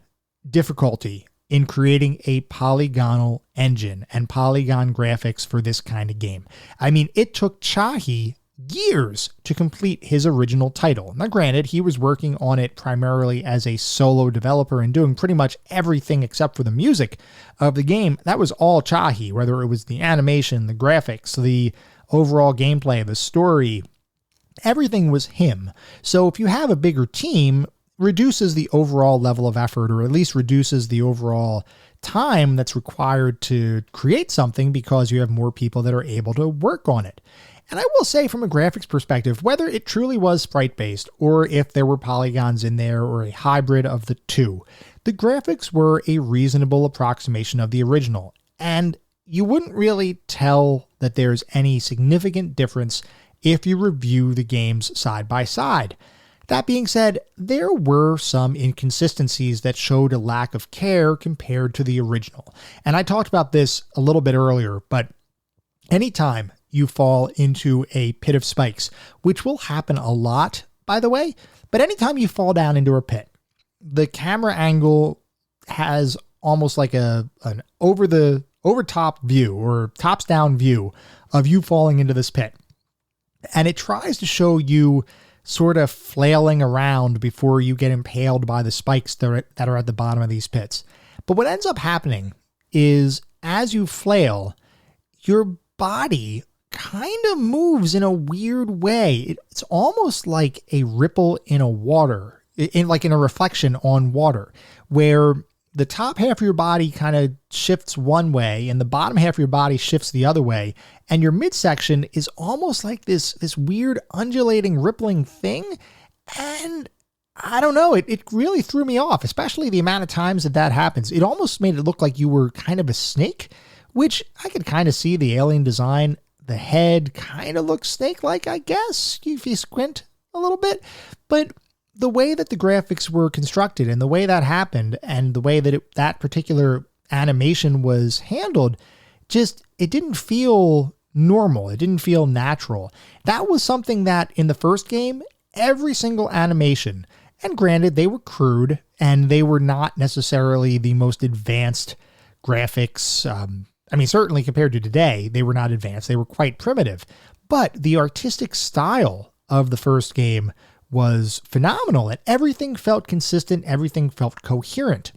[SPEAKER 1] difficulty in creating a polygonal engine and polygon graphics for this kind of game. I mean, it took Chahi years to complete his original title. Now, granted, he was working on it primarily as a solo developer and doing pretty much everything except for the music of the game. That was all Chahi, whether it was the animation, the graphics, the overall gameplay, the story, everything was him. So if you have a bigger team, reduces the overall level of effort, or at least reduces the overall time that's required to create something because you have more people that are able to work on it. And I will say, from a graphics perspective, whether it truly was sprite-based or if there were polygons in there or a hybrid of the two, the graphics were a reasonable approximation of the original. And you wouldn't really tell that there's any significant difference if you review the games side by side. That being said, there were some inconsistencies that showed a lack of care compared to the original. And I talked about this a little bit earlier, but anytime you fall into a pit of spikes, which will happen a lot, by the way, but anytime you fall down into a pit, the camera angle has almost like an over top view or tops down view of you falling into this pit. And it tries to show you sort of flailing around before you get impaled by the spikes that are at the bottom of these pits. But what ends up happening is as you flail, your body kind of moves in a weird way. It's almost like a ripple in a water, like in a reflection on water, where the top half of your body kind of shifts one way and the bottom half of your body shifts the other way. And your midsection is almost like this weird undulating rippling thing. And I don't know, it really threw me off, especially the amount of times that happens. It almost made it look like you were kind of a snake, which I could kind of see the alien design. The head kind of looks snake-like, I guess, if you squint a little bit. But the way that the graphics were constructed and the way that happened and the way that that particular animation was handled, it didn't feel normal. It didn't feel natural. That was something that in the first game, every single animation, and granted, they were crude and they were not necessarily the most advanced graphics. Certainly compared to today, they were not advanced. They were quite primitive. But the artistic style of the first game was phenomenal, and everything felt consistent. Everything felt coherent.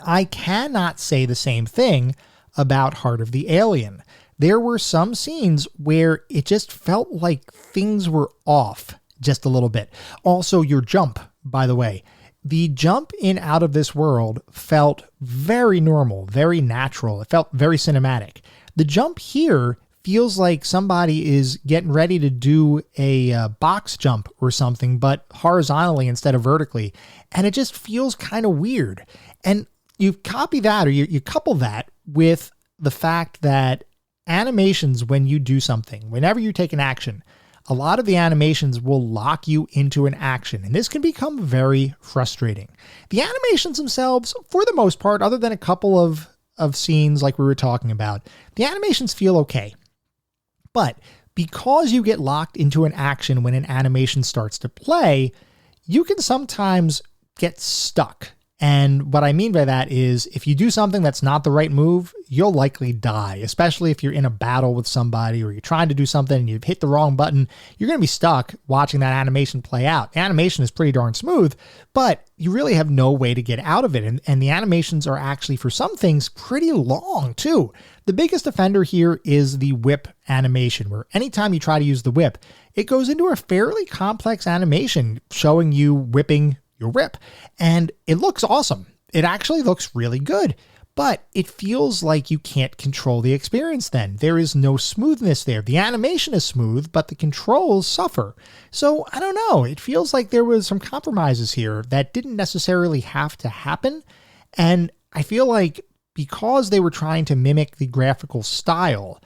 [SPEAKER 1] I cannot say the same thing about Heart of the Alien. There were some scenes where it just felt like things were off just a little bit. Also, your jump, by the way, the jump in Out of This World felt very normal, very natural. It felt very cinematic. The jump here feels like somebody is getting ready to do a box jump or something, but horizontally instead of vertically. And it just feels kind of weird. And you copy that, or you couple that with the fact that animations, when you do something, whenever you take an action, a lot of the animations will lock you into an action, and this can become very frustrating. The animations themselves, for the most part, other than a couple of scenes like we were talking about, the animations feel okay. But because you get locked into an action when an animation starts to play, you can sometimes get stuck. And what I mean by that is if you do something that's not the right move, you'll likely die, especially if you're in a battle with somebody or you're trying to do something and you've hit the wrong button. You're going to be stuck watching that animation play out. The animation is pretty darn smooth, but you really have no way to get out of it. And the animations are actually, for some things, pretty long too. The biggest offender here is the whip animation, where anytime you try to use the whip, it goes into a fairly complex animation showing you whipping your whip, and it looks awesome. It actually looks really good, but it feels like you can't control the experience then. There is no smoothness there. The animation is smooth, but the controls suffer. So I don't know. It feels like there was some compromises here that didn't necessarily have to happen. And I feel like because they were trying to mimic the graphical style,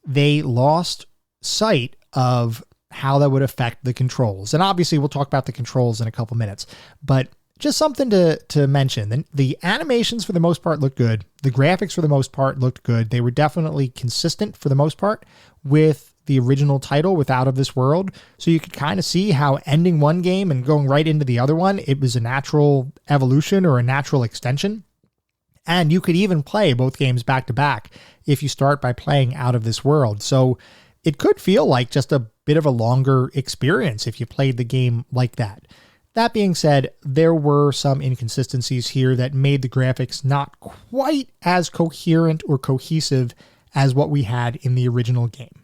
[SPEAKER 1] they lost sight of how that would affect the controls. And obviously we'll talk about the controls in a couple minutes, but just something to mention. The animations for the most part looked good. The graphics for the most part looked good. They were definitely consistent for the most part with the original title, with Out of This World. So you could kind of see how ending one game and going right into the other one, it was a natural evolution or a natural extension. And you could even play both games back to back if you start by playing Out of This World. So it could feel like just a bit of a longer experience if you played the game like that. That being said, there were some inconsistencies here that made the graphics not quite as coherent or cohesive as what we had in the original game.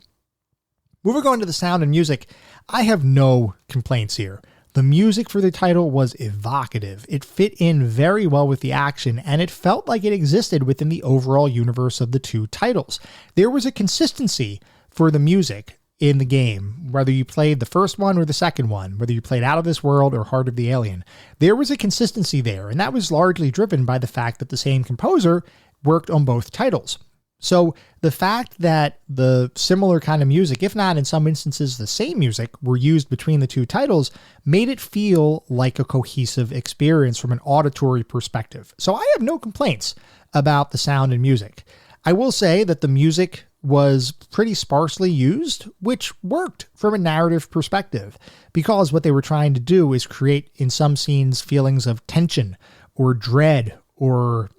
[SPEAKER 1] Moving on to the sound and music, I have no complaints here. The music for the title was evocative. It fit in very well with the action, and it felt like it existed within the overall universe of the two titles. There was a consistency for the music in the game, whether you played the first one or the second one, whether you played Out of This World or Heart of the Alien. There was a consistency there, and that was largely driven by the fact that the same composer worked on both titles. So the fact that the similar kind of music, if not in some instances the same music, were used between the two titles made it feel like a cohesive experience from an auditory perspective. So I have no complaints about the sound and music. I will say that the music was pretty sparsely used, which worked from a narrative perspective, because what they were trying to do is create in some scenes feelings of tension or dread or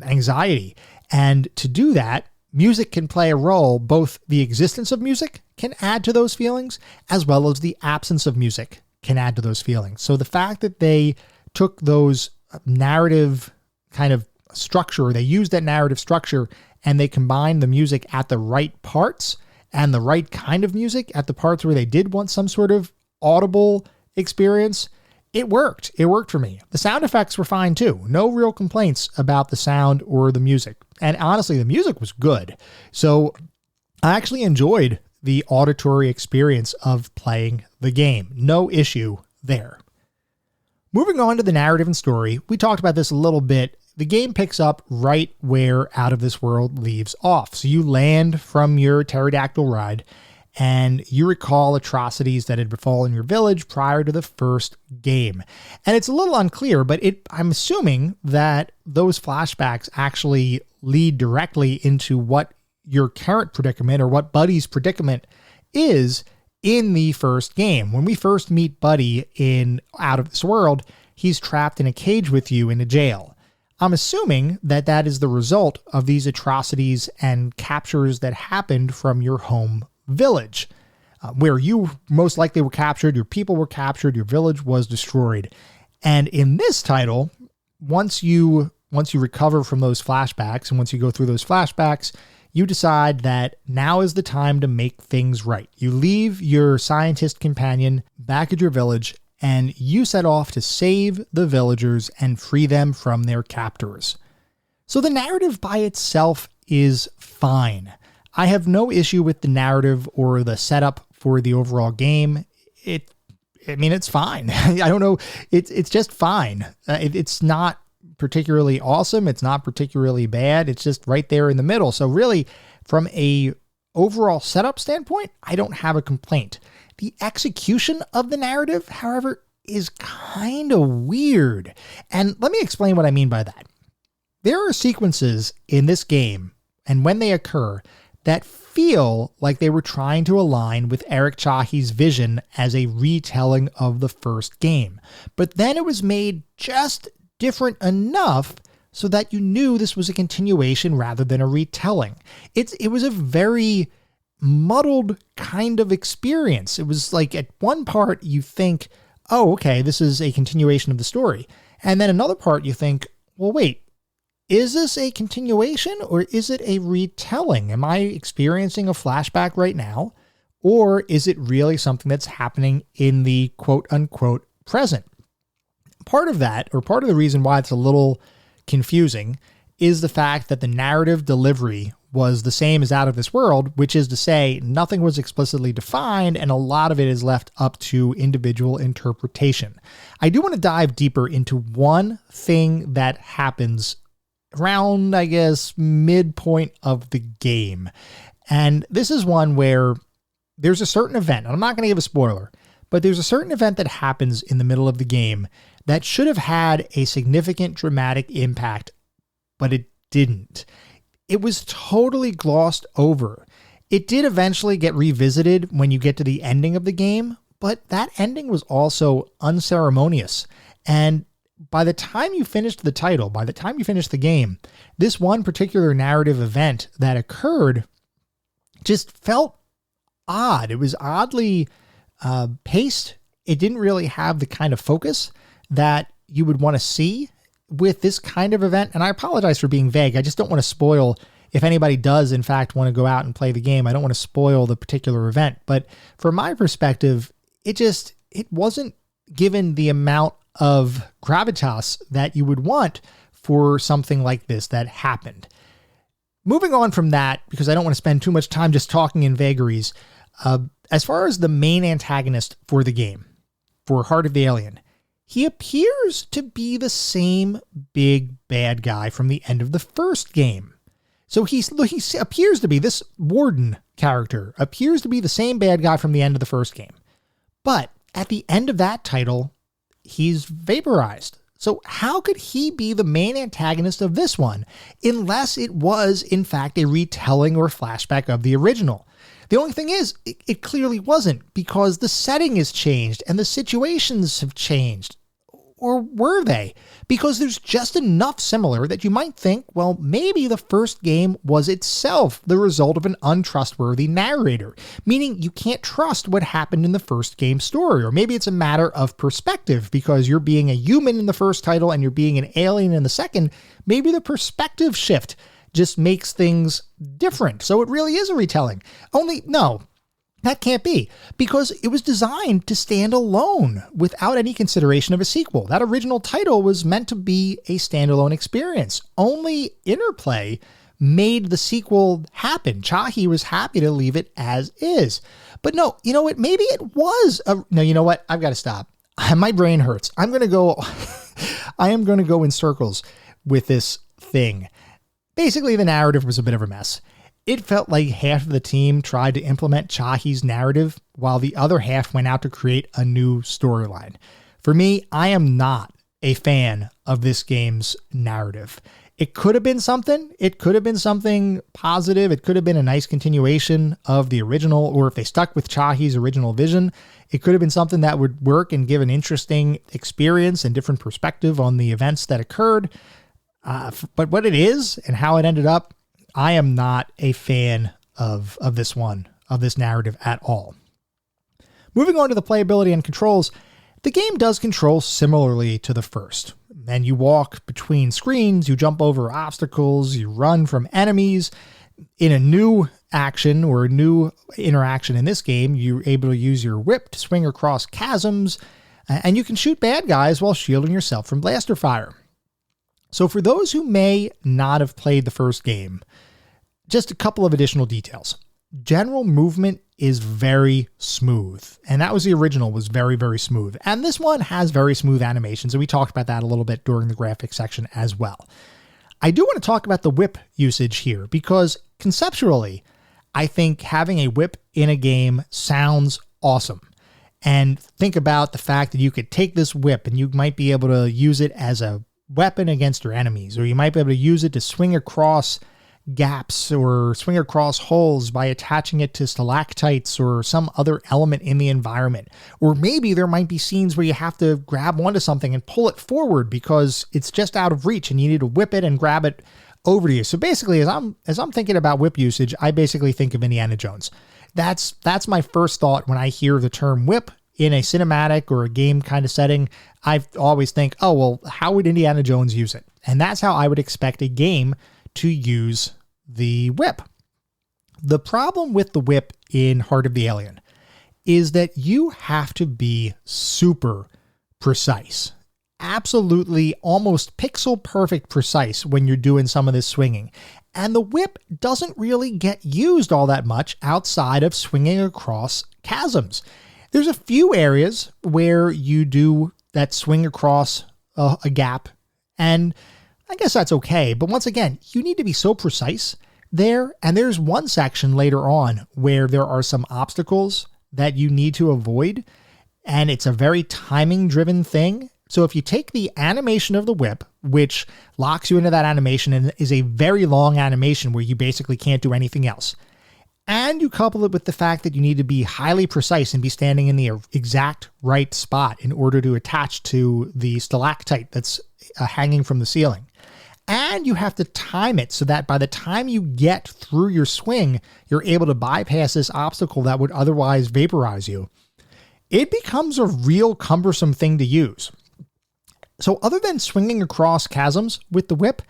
[SPEAKER 1] anxiety. And to do that, music can play a role. Both the existence of music can add to those feelings, as well as the absence of music can add to those feelings. So the fact that they took those narrative kind of structure, they used that narrative structure, and they combined the music at the right parts and the right kind of music at the parts where they did want some sort of audible experience, it worked. It worked for me. The sound effects were fine too. No real complaints about the sound or the music. And honestly, the music was good. So I actually enjoyed the auditory experience of playing the game. No issue there. Moving on to the narrative and story, we talked about this a little bit. The game picks up right where Out of This World leaves off. So you land from your pterodactyl ride and you recall atrocities that had befallen your village prior to the first game. And it's a little unclear, but I'm assuming that those flashbacks actually lead directly into what your current predicament or what Buddy's predicament is in the first game. When we first meet Buddy in Out of This World, he's trapped in a cage with you in a jail. I'm assuming that that is the result of these atrocities and captures that happened from your home village, where you most likely were captured, your people were captured, your village was destroyed. And in this title, once you once you recover from those flashbacks, and once you go through those flashbacks, you decide that now is the time to make things right. You leave your scientist companion back at your village, and you set off to save the villagers and free them from their captors. So the narrative by itself is fine. I have no issue with the narrative or the setup for the overall game. It's fine. I don't know. It's just fine. It's not particularly awesome. It's not particularly bad. It's just right there in the middle. So really, from a overall setup standpoint, I don't have a complaint. The execution of the narrative, however, is kind of weird. And let me explain what I mean by that. There are sequences in this game, and when they occur, that feel like they were trying to align with Eric Chahi's vision as a retelling of the first game. But then it was made just different enough so that you knew this was a continuation rather than a retelling. It was a very muddled kind of experience. It was like at one part you think, oh, okay, this is a continuation of the story. And then another part you think, well, wait, is this a continuation or is it a retelling? Am I experiencing a flashback right now? Or is it really something that's happening in the quote unquote present? Part of that, or part of the reason why it's a little confusing, is the fact that the narrative delivery was the same as Out of This World, which is to say nothing was explicitly defined and a lot of it is left up to individual interpretation. I do want to dive deeper into one thing that happens around, I guess, midpoint of the game. And this is one where there's a certain event, and I'm not going to give a spoiler, but there's a certain event that happens in the middle of the game that should have had a significant dramatic impact, but it didn't. It was totally glossed over. It did eventually get revisited when you get to the ending of the game, but that ending was also unceremonious. And by the time you finished the title, by the time you finished the game, this one particular narrative event that occurred just felt odd. It was oddly paced. It didn't really have the kind of focus that you would want to see with this kind of event. And I apologize for being vague. I just don't want to spoil, if anybody does in fact want to go out and play the game, I don't want to spoil the particular event. But from my perspective, it wasn't given the amount of gravitas that you would want for something like this that happened. Moving on from that, because I don't want to spend too much time just talking in vagaries, as far as the main antagonist for the game, for Heart of the Alien, he appears to be the same big bad guy from the end of the first game. So he appears to be, this warden character appears to be the same bad guy from the end of the first game. But at the end of that title, he's vaporized. So how could he be the main antagonist of this one, unless it was, in fact, a retelling or flashback of the original? The only thing is, it clearly wasn't, because the setting has changed and the situations have changed. Or were they? Because there's just enough similar that you might think, well, maybe the first game was itself the result of an untrustworthy narrator, meaning you can't trust what happened in the first game story. Or maybe it's a matter of perspective, because you're being a human in the first title and you're being an alien in the second. Maybe the perspective shift just makes things different. So it really is a retelling. Only, no, that can't be, because it was designed to stand alone without any consideration of a sequel. That original title was meant to be a standalone experience. Only Interplay made the sequel happen. Chahi was happy to leave it as is. But no, you know what? Maybe it was no, you know what? I've got to stop. My brain hurts. I am going to go in circles with this thing. Basically, the narrative was a bit of a mess. It felt like half of the team tried to implement Chahi's narrative while the other half went out to create a new storyline. For me, I am not a fan of this game's narrative. It could have been something. It could have been something positive. It could have been a nice continuation of the original, or if they stuck with Chahi's original vision, it could have been something that would work and give an interesting experience and different perspective on the events that occurred. But what it is and how it ended up, I am not a fan of this narrative at all. Moving on to the playability and controls, the game does control similarly to the first. and you walk between screens, you jump over obstacles, you run from enemies. In a new action or a new interaction in this game, you're able to use your whip to swing across chasms, and you can shoot bad guys while shielding yourself from blaster fire. So for those who may not have played the first game, just a couple of additional details. General movement is very smooth, and that was the original, was very, very smooth. And this one has very smooth animations, and we talked about that a little bit during the graphics section as well. I do want to talk about the whip usage here, because conceptually, I think having a whip in a game sounds awesome. And think about the fact that you could take this whip and you might be able to use it as a weapon against your enemies, or you might be able to use it to swing across gaps or swing across holes by attaching it to stalactites or some other element in the environment. Or maybe there might be scenes where you have to grab onto something and pull it forward because it's just out of reach and you need to whip it and grab it over to you. So basically, as I'm thinking about whip usage, I basically think of Indiana Jones. That's my first thought when I hear the term whip in a cinematic or a game kind of setting. I always think, oh, well, how would Indiana Jones use it? And that's how I would expect a game to use the whip. The problem with the whip in Heart of the Alien is that you have to be super precise. Absolutely almost pixel perfect precise when you're doing some of this swinging. And the whip doesn't really get used all that much outside of swinging across chasms. There's a few areas where you do that swing across a gap, and I guess that's okay. But once again, you need to be so precise there. And there's one section later on where there are some obstacles that you need to avoid. And it's a very timing driven thing. So if you take the animation of the whip, which locks you into that animation and is a very long animation where you basically can't do anything else, and you couple it with the fact that you need to be highly precise and be standing in the exact right spot in order to attach to the stalactite that's hanging from the ceiling. And you have to time it so that by the time you get through your swing, you're able to bypass this obstacle that would otherwise vaporize you. It becomes a real cumbersome thing to use. So other than swinging across chasms with the whip,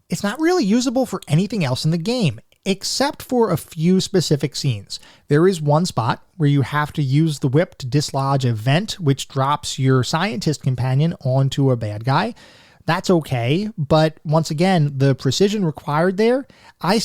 [SPEAKER 1] it's not really usable for anything else in the game, except for a few specific scenes. There is one spot where you have to use the whip to dislodge a vent, which drops your scientist companion onto a bad guy. That's okay, but once again, the precision required there, I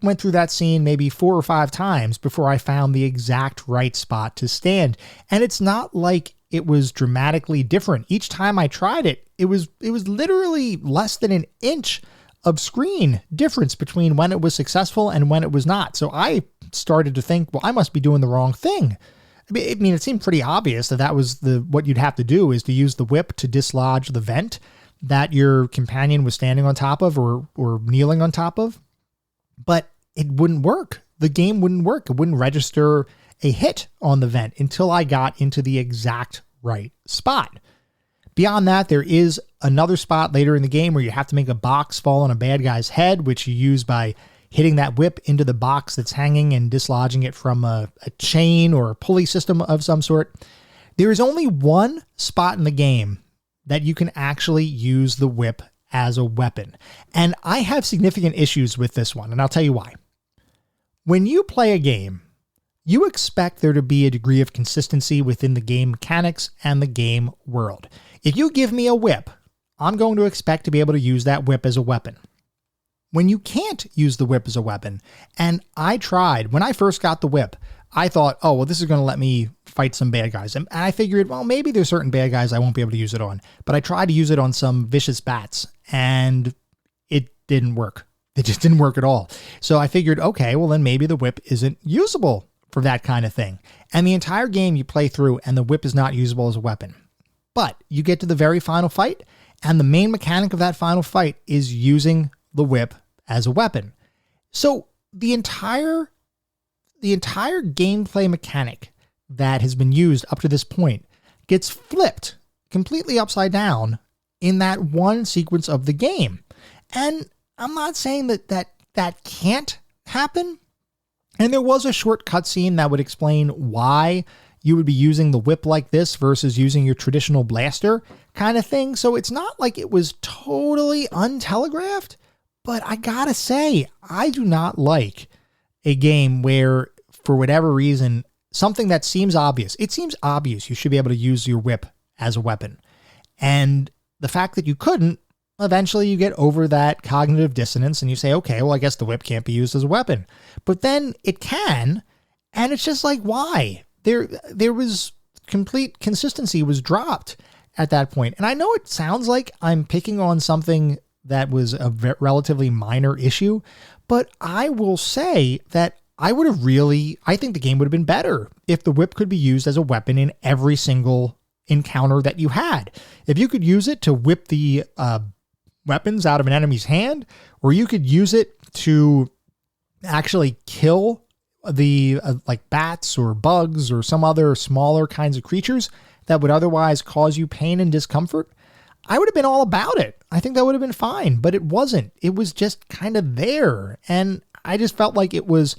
[SPEAKER 1] went through that scene maybe 4 or 5 times before I found the exact right spot to stand. And it's not like it was dramatically different. Each time I tried it, it was literally less than an inch of screen difference between when it was successful and when it was not. So I started to think, well, I must be doing the wrong thing. I mean, it seemed pretty obvious that was what you'd have to do, is to use the whip to dislodge the vent that your companion was standing on top of or kneeling on top of. But it wouldn't work. The game wouldn't work. It wouldn't register a hit on the vent until I got into the exact right spot. Beyond that, there is another spot later in the game where you have to make a box fall on a bad guy's head, which you use by hitting that whip into the box that's hanging and dislodging it from a chain or a pulley system of some sort. There is only one spot in the game that you can actually use the whip as a weapon. And I have significant issues with this one, and I'll tell you why. When you play a game, you expect there to be a degree of consistency within the game mechanics and the game world. If you give me a whip, I'm going to expect to be able to use that whip as a weapon. When you can't use the whip as a weapon, and I tried, when I first got the whip, I thought, oh, well, this is going to let me fight some bad guys. And I figured, well, maybe there's certain bad guys I won't be able to use it on. But I tried to use it on some vicious bats, and it didn't work. It just didn't work at all. So I figured, okay, well, then maybe the whip isn't usable for that kind of thing. And the entire game you play through, and the whip is not usable as a weapon. But you get to the very final fight, and the main mechanic of that final fight is using the whip as a weapon. So the entire gameplay mechanic that has been used up to this point gets flipped completely upside down in that one sequence of the game. And I'm not saying that can't happen. And there was a short cutscene that would explain why you would be using the whip like this versus using your traditional blaster kind of thing. So it's not like it was totally untelegraphed, but I gotta say, I do not like a game where, for whatever reason, something that seems obvious, it seems obvious you should be able to use your whip as a weapon. And the fact that you couldn't, eventually you get over that cognitive dissonance and you say, okay, well, I guess the whip can't be used as a weapon. But then it can, and it's just like, why? There was complete consistency was dropped at that point. And I know it sounds like I'm picking on something that was a relatively minor issue, but I will say that I think the game would have been better if the whip could be used as a weapon in every single encounter that you had. If you could use it to whip the weapons out of an enemy's hand, or you could use it to actually kill the like bats or bugs or some other smaller kinds of creatures that would otherwise cause you pain and discomfort, I would have been all about it. I think that would have been fine, but it wasn't. It was just kind of there. And I just felt like it was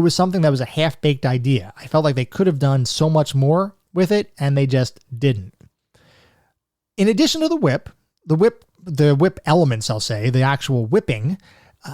[SPEAKER 1] something that was a half-baked idea. I felt like they could have done so much more with it, and they just didn't. In addition to the whip elements, I'll say, the actual whipping,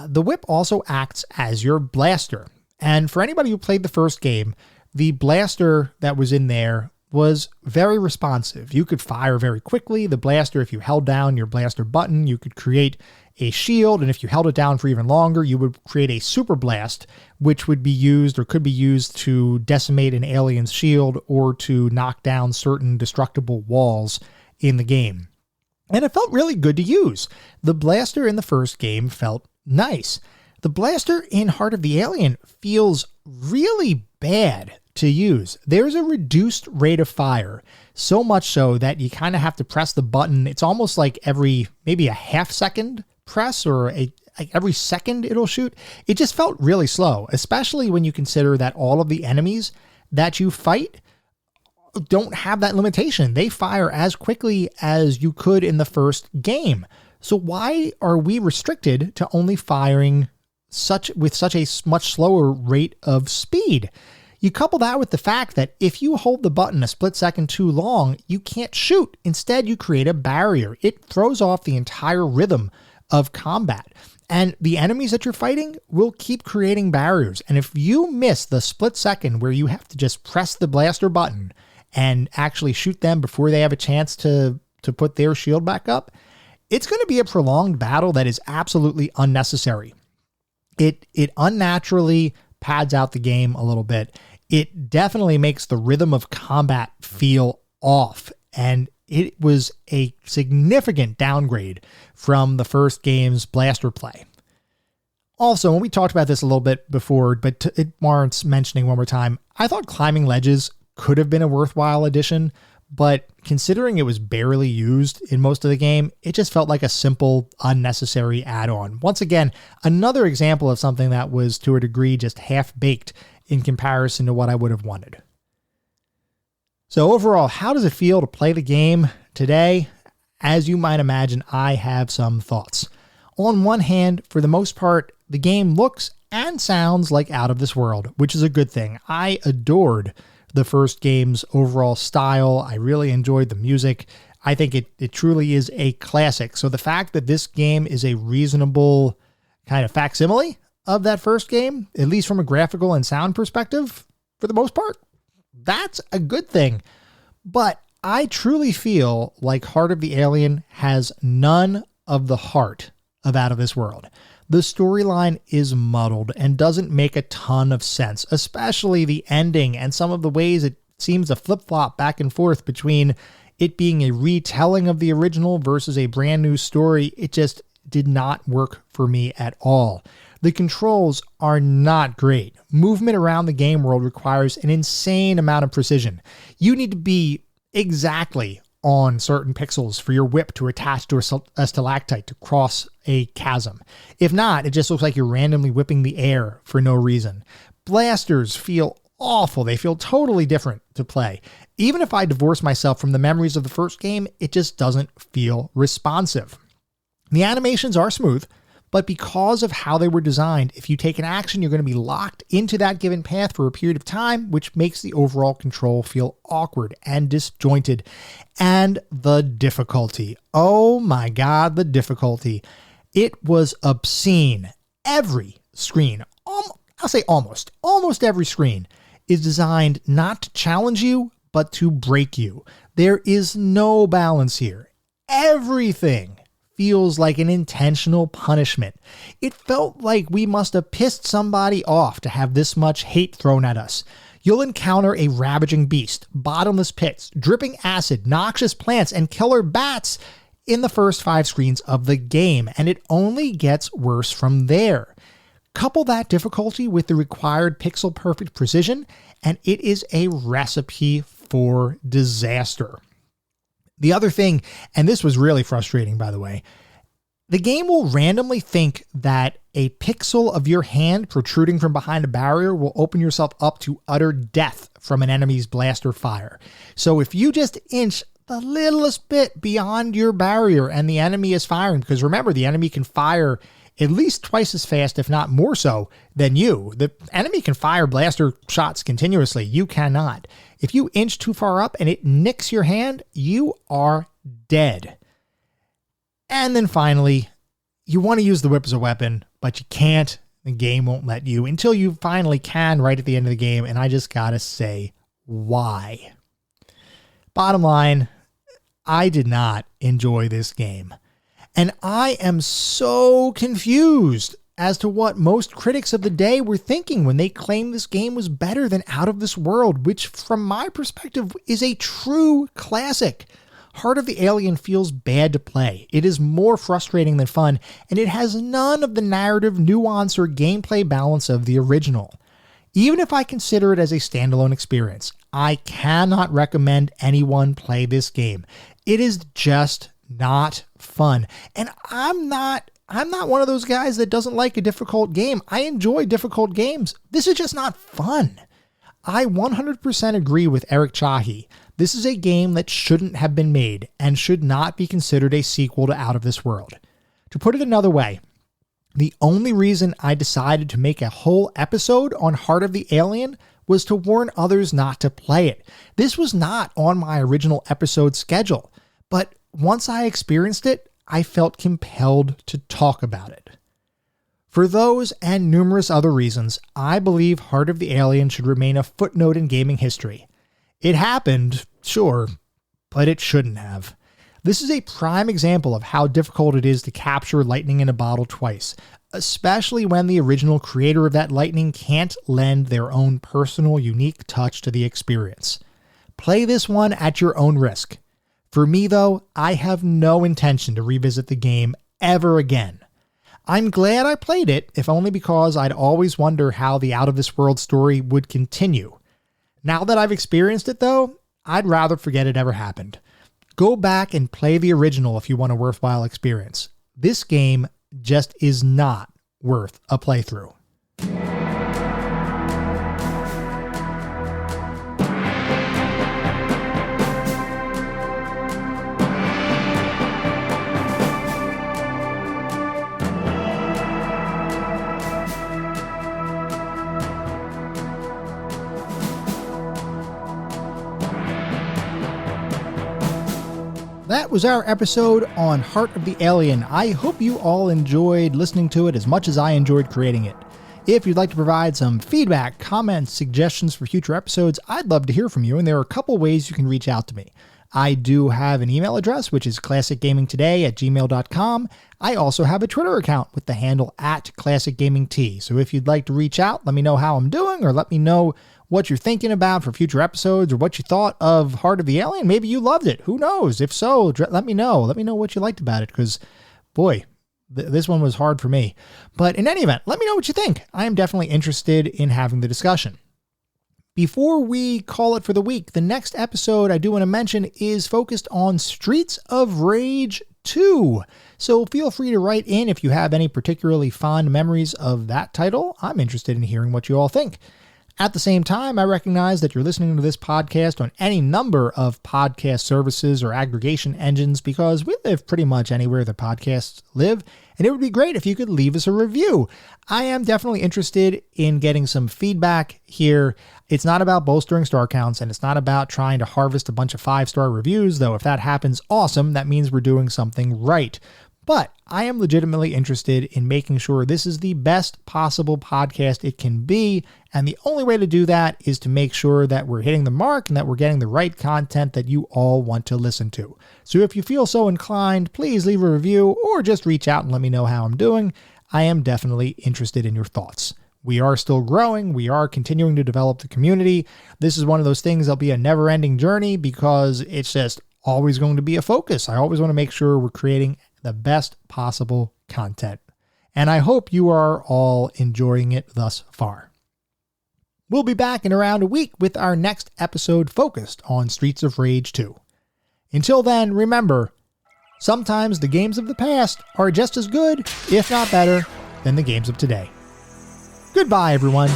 [SPEAKER 1] the whip also acts as your blaster. And for anybody who played the first game, the blaster that was in there was very responsive. You could fire very quickly. The blaster, if you held down your blaster button, you could create a shield. And if you held it down for even longer, you would create a super blast, which would be used or could be used to decimate an alien's shield or to knock down certain destructible walls in the game. And it felt really good to use. The blaster in the first game felt nice. The blaster in Heart of the Alien feels really bad to use. There's a reduced rate of fire, so much so that you kind of have to press the button. It's almost like maybe a half second press or every second it'll shoot. It just felt really slow, especially when you consider that all of the enemies that you fight don't have that limitation. They fire as quickly as you could in the first game. So why are we restricted to only firing with such a much slower rate of speed? You couple that with the fact that if you hold the button a split second too long, you can't shoot. Instead, you create a barrier. It throws off the entire rhythm of combat. And the enemies that you're fighting will keep creating barriers. And if you miss the split second where you have to just press the blaster button and actually shoot them before they have a chance to put their shield back up, it's going to be a prolonged battle that is absolutely unnecessary. It unnaturally pads out the game a little bit. It definitely makes the rhythm of combat feel off, and it was a significant downgrade from the first game's blaster play. Also, when we talked about this a little bit before, but it warrants mentioning one more time, I thought climbing ledges could have been a worthwhile addition, but considering it was barely used in most of the game, it just felt like a simple, unnecessary add-on. Once again, another example of something that was, to a degree, just half-baked in comparison to what I would have wanted. So overall, how does it feel to play the game today? As you might imagine, I have some thoughts. On one hand, for the most part, the game looks and sounds like out of this world, which is a good thing. I adored the first game's overall style. I really enjoyed the music. I think it truly is a classic. So the fact that this game is a reasonable kind of facsimile of that first game, at least from a graphical and sound perspective, for the most part, that's a good thing. But I truly feel like Heart of the Alien has none of the heart of Out of This World. The storyline is muddled and doesn't make a ton of sense, especially the ending and some of the ways it seems to flip-flop back and forth between it being a retelling of the original versus a brand new story. It just did not work for me at all. The controls are not great. Movement around the game world requires an insane amount of precision. You need to be exactly on certain pixels for your whip to attach to a stalactite to cross a chasm. If not, it just looks like you're randomly whipping the air for no reason. Blasters feel awful. They feel totally different to play. Even if I divorce myself from the memories of the first game, it just doesn't feel responsive. The animations are smooth, But because of how they were designed, if you take an action, you're going to be locked into that given path for a period of time, which makes the overall control feel awkward and disjointed. And the difficulty. Oh my God, the difficulty. It was obscene. Every screen, I'll say almost every screen is designed not to challenge you, but to break you. There is no balance here. Everything feels like an intentional punishment. It felt like we must have pissed somebody off to have this much hate thrown at us. You'll encounter a ravaging beast, bottomless pits, dripping acid, noxious plants, and killer bats in the first 5 screens of the game, and it only gets worse from there. Couple that difficulty with the required pixel-perfect precision, and it is a recipe for disaster. The other thing, and this was really frustrating, by the way, the game will randomly think that a pixel of your hand protruding from behind a barrier will open yourself up to utter death from an enemy's blast or fire. So if you just inch the littlest bit beyond your barrier and the enemy is firing, because remember, the enemy can fire at least twice as fast, if not more so, than you. The enemy can fire blaster shots continuously. You cannot. If you inch too far up and it nicks your hand, you are dead. And then finally, you want to use the whip as a weapon, but you can't. The game won't let you until you finally can right at the end of the game. And I just gotta say, why? Bottom line, I did not enjoy this game. And I am so confused as to what most critics of the day were thinking when they claimed this game was better than Out of This World, which from my perspective is a true classic. Heart of the Alien feels bad to play. It is more frustrating than fun, and it has none of the narrative nuance or gameplay balance of the original. Even if I consider it as a standalone experience, I cannot recommend anyone play this game. It is just not fun. And I'm not one of those guys that doesn't like a difficult game. I enjoy difficult games. This is just not fun. I 100% agree with Eric Chahi. This is a game that shouldn't have been made and should not be considered a sequel to Out of This World. To put it another way, the only reason I decided to make a whole episode on Heart of the Alien was to warn others not to play it. This was not on my original episode schedule, but once I experienced it, I felt compelled to talk about it. For those and numerous other reasons, I believe Heart of the Alien should remain a footnote in gaming history. It happened, sure, but it shouldn't have. This is a prime example of how difficult it is to capture lightning in a bottle twice, especially when the original creator of that lightning can't lend their own personal, unique touch to the experience. Play this one at your own risk. For me, though, I have no intention to revisit the game ever again. I'm glad I played it, if only because I'd always wonder how the Out of This World story would continue. Now that I've experienced it, though, I'd rather forget it ever happened. Go back and play the original if you want a worthwhile experience. This game just is not worth a playthrough. That was our episode on Heart of the Alien. I hope you all enjoyed listening to it as much as I enjoyed creating it. If you'd like to provide some feedback, comments, suggestions for future episodes, I'd love to hear from you, and there are a couple ways you can reach out to me. I do have an email address, which is classicgamingtoday@gmail.com. I also have a Twitter account with the handle @classicgamingt. So if you'd like to reach out, let me know how I'm doing, or let me know what you're thinking about for future episodes, or what you thought of Heart of the Alien. Maybe you loved it. Who knows? If so, let me know. Let me know what you liked about it, because, boy, this one was hard for me. But in any event, let me know what you think. I am definitely interested in having the discussion. Before we call it for the week, the next episode I do want to mention is focused on Streets of Rage 2. So feel free to write in if you have any particularly fond memories of that title. I'm interested in hearing what you all think. At the same time, I recognize that you're listening to this podcast on any number of podcast services or aggregation engines because we live pretty much anywhere the podcasts live, and it would be great if you could leave us a review. I am definitely interested in getting some feedback here. It's not about bolstering star counts, and it's not about trying to harvest a bunch of 5-star reviews, though if that happens, awesome. That means we're doing something right. But I am legitimately interested in making sure this is the best possible podcast it can be, and the only way to do that is to make sure that we're hitting the mark and that we're getting the right content that you all want to listen to. So if you feel so inclined, please leave a review or just reach out and let me know how I'm doing. I am definitely interested in your thoughts. We are still growing. We are continuing to develop the community. This is one of those things that'll be a never-ending journey because it's just always going to be a focus. I always want to make sure we're creating the best possible content. And I hope you are all enjoying it thus far. We'll be back in around a week with our next episode focused on Streets of Rage 2. Until then, remember, sometimes the games of the past are just as good, if not better, than the games of today. Goodbye, everyone.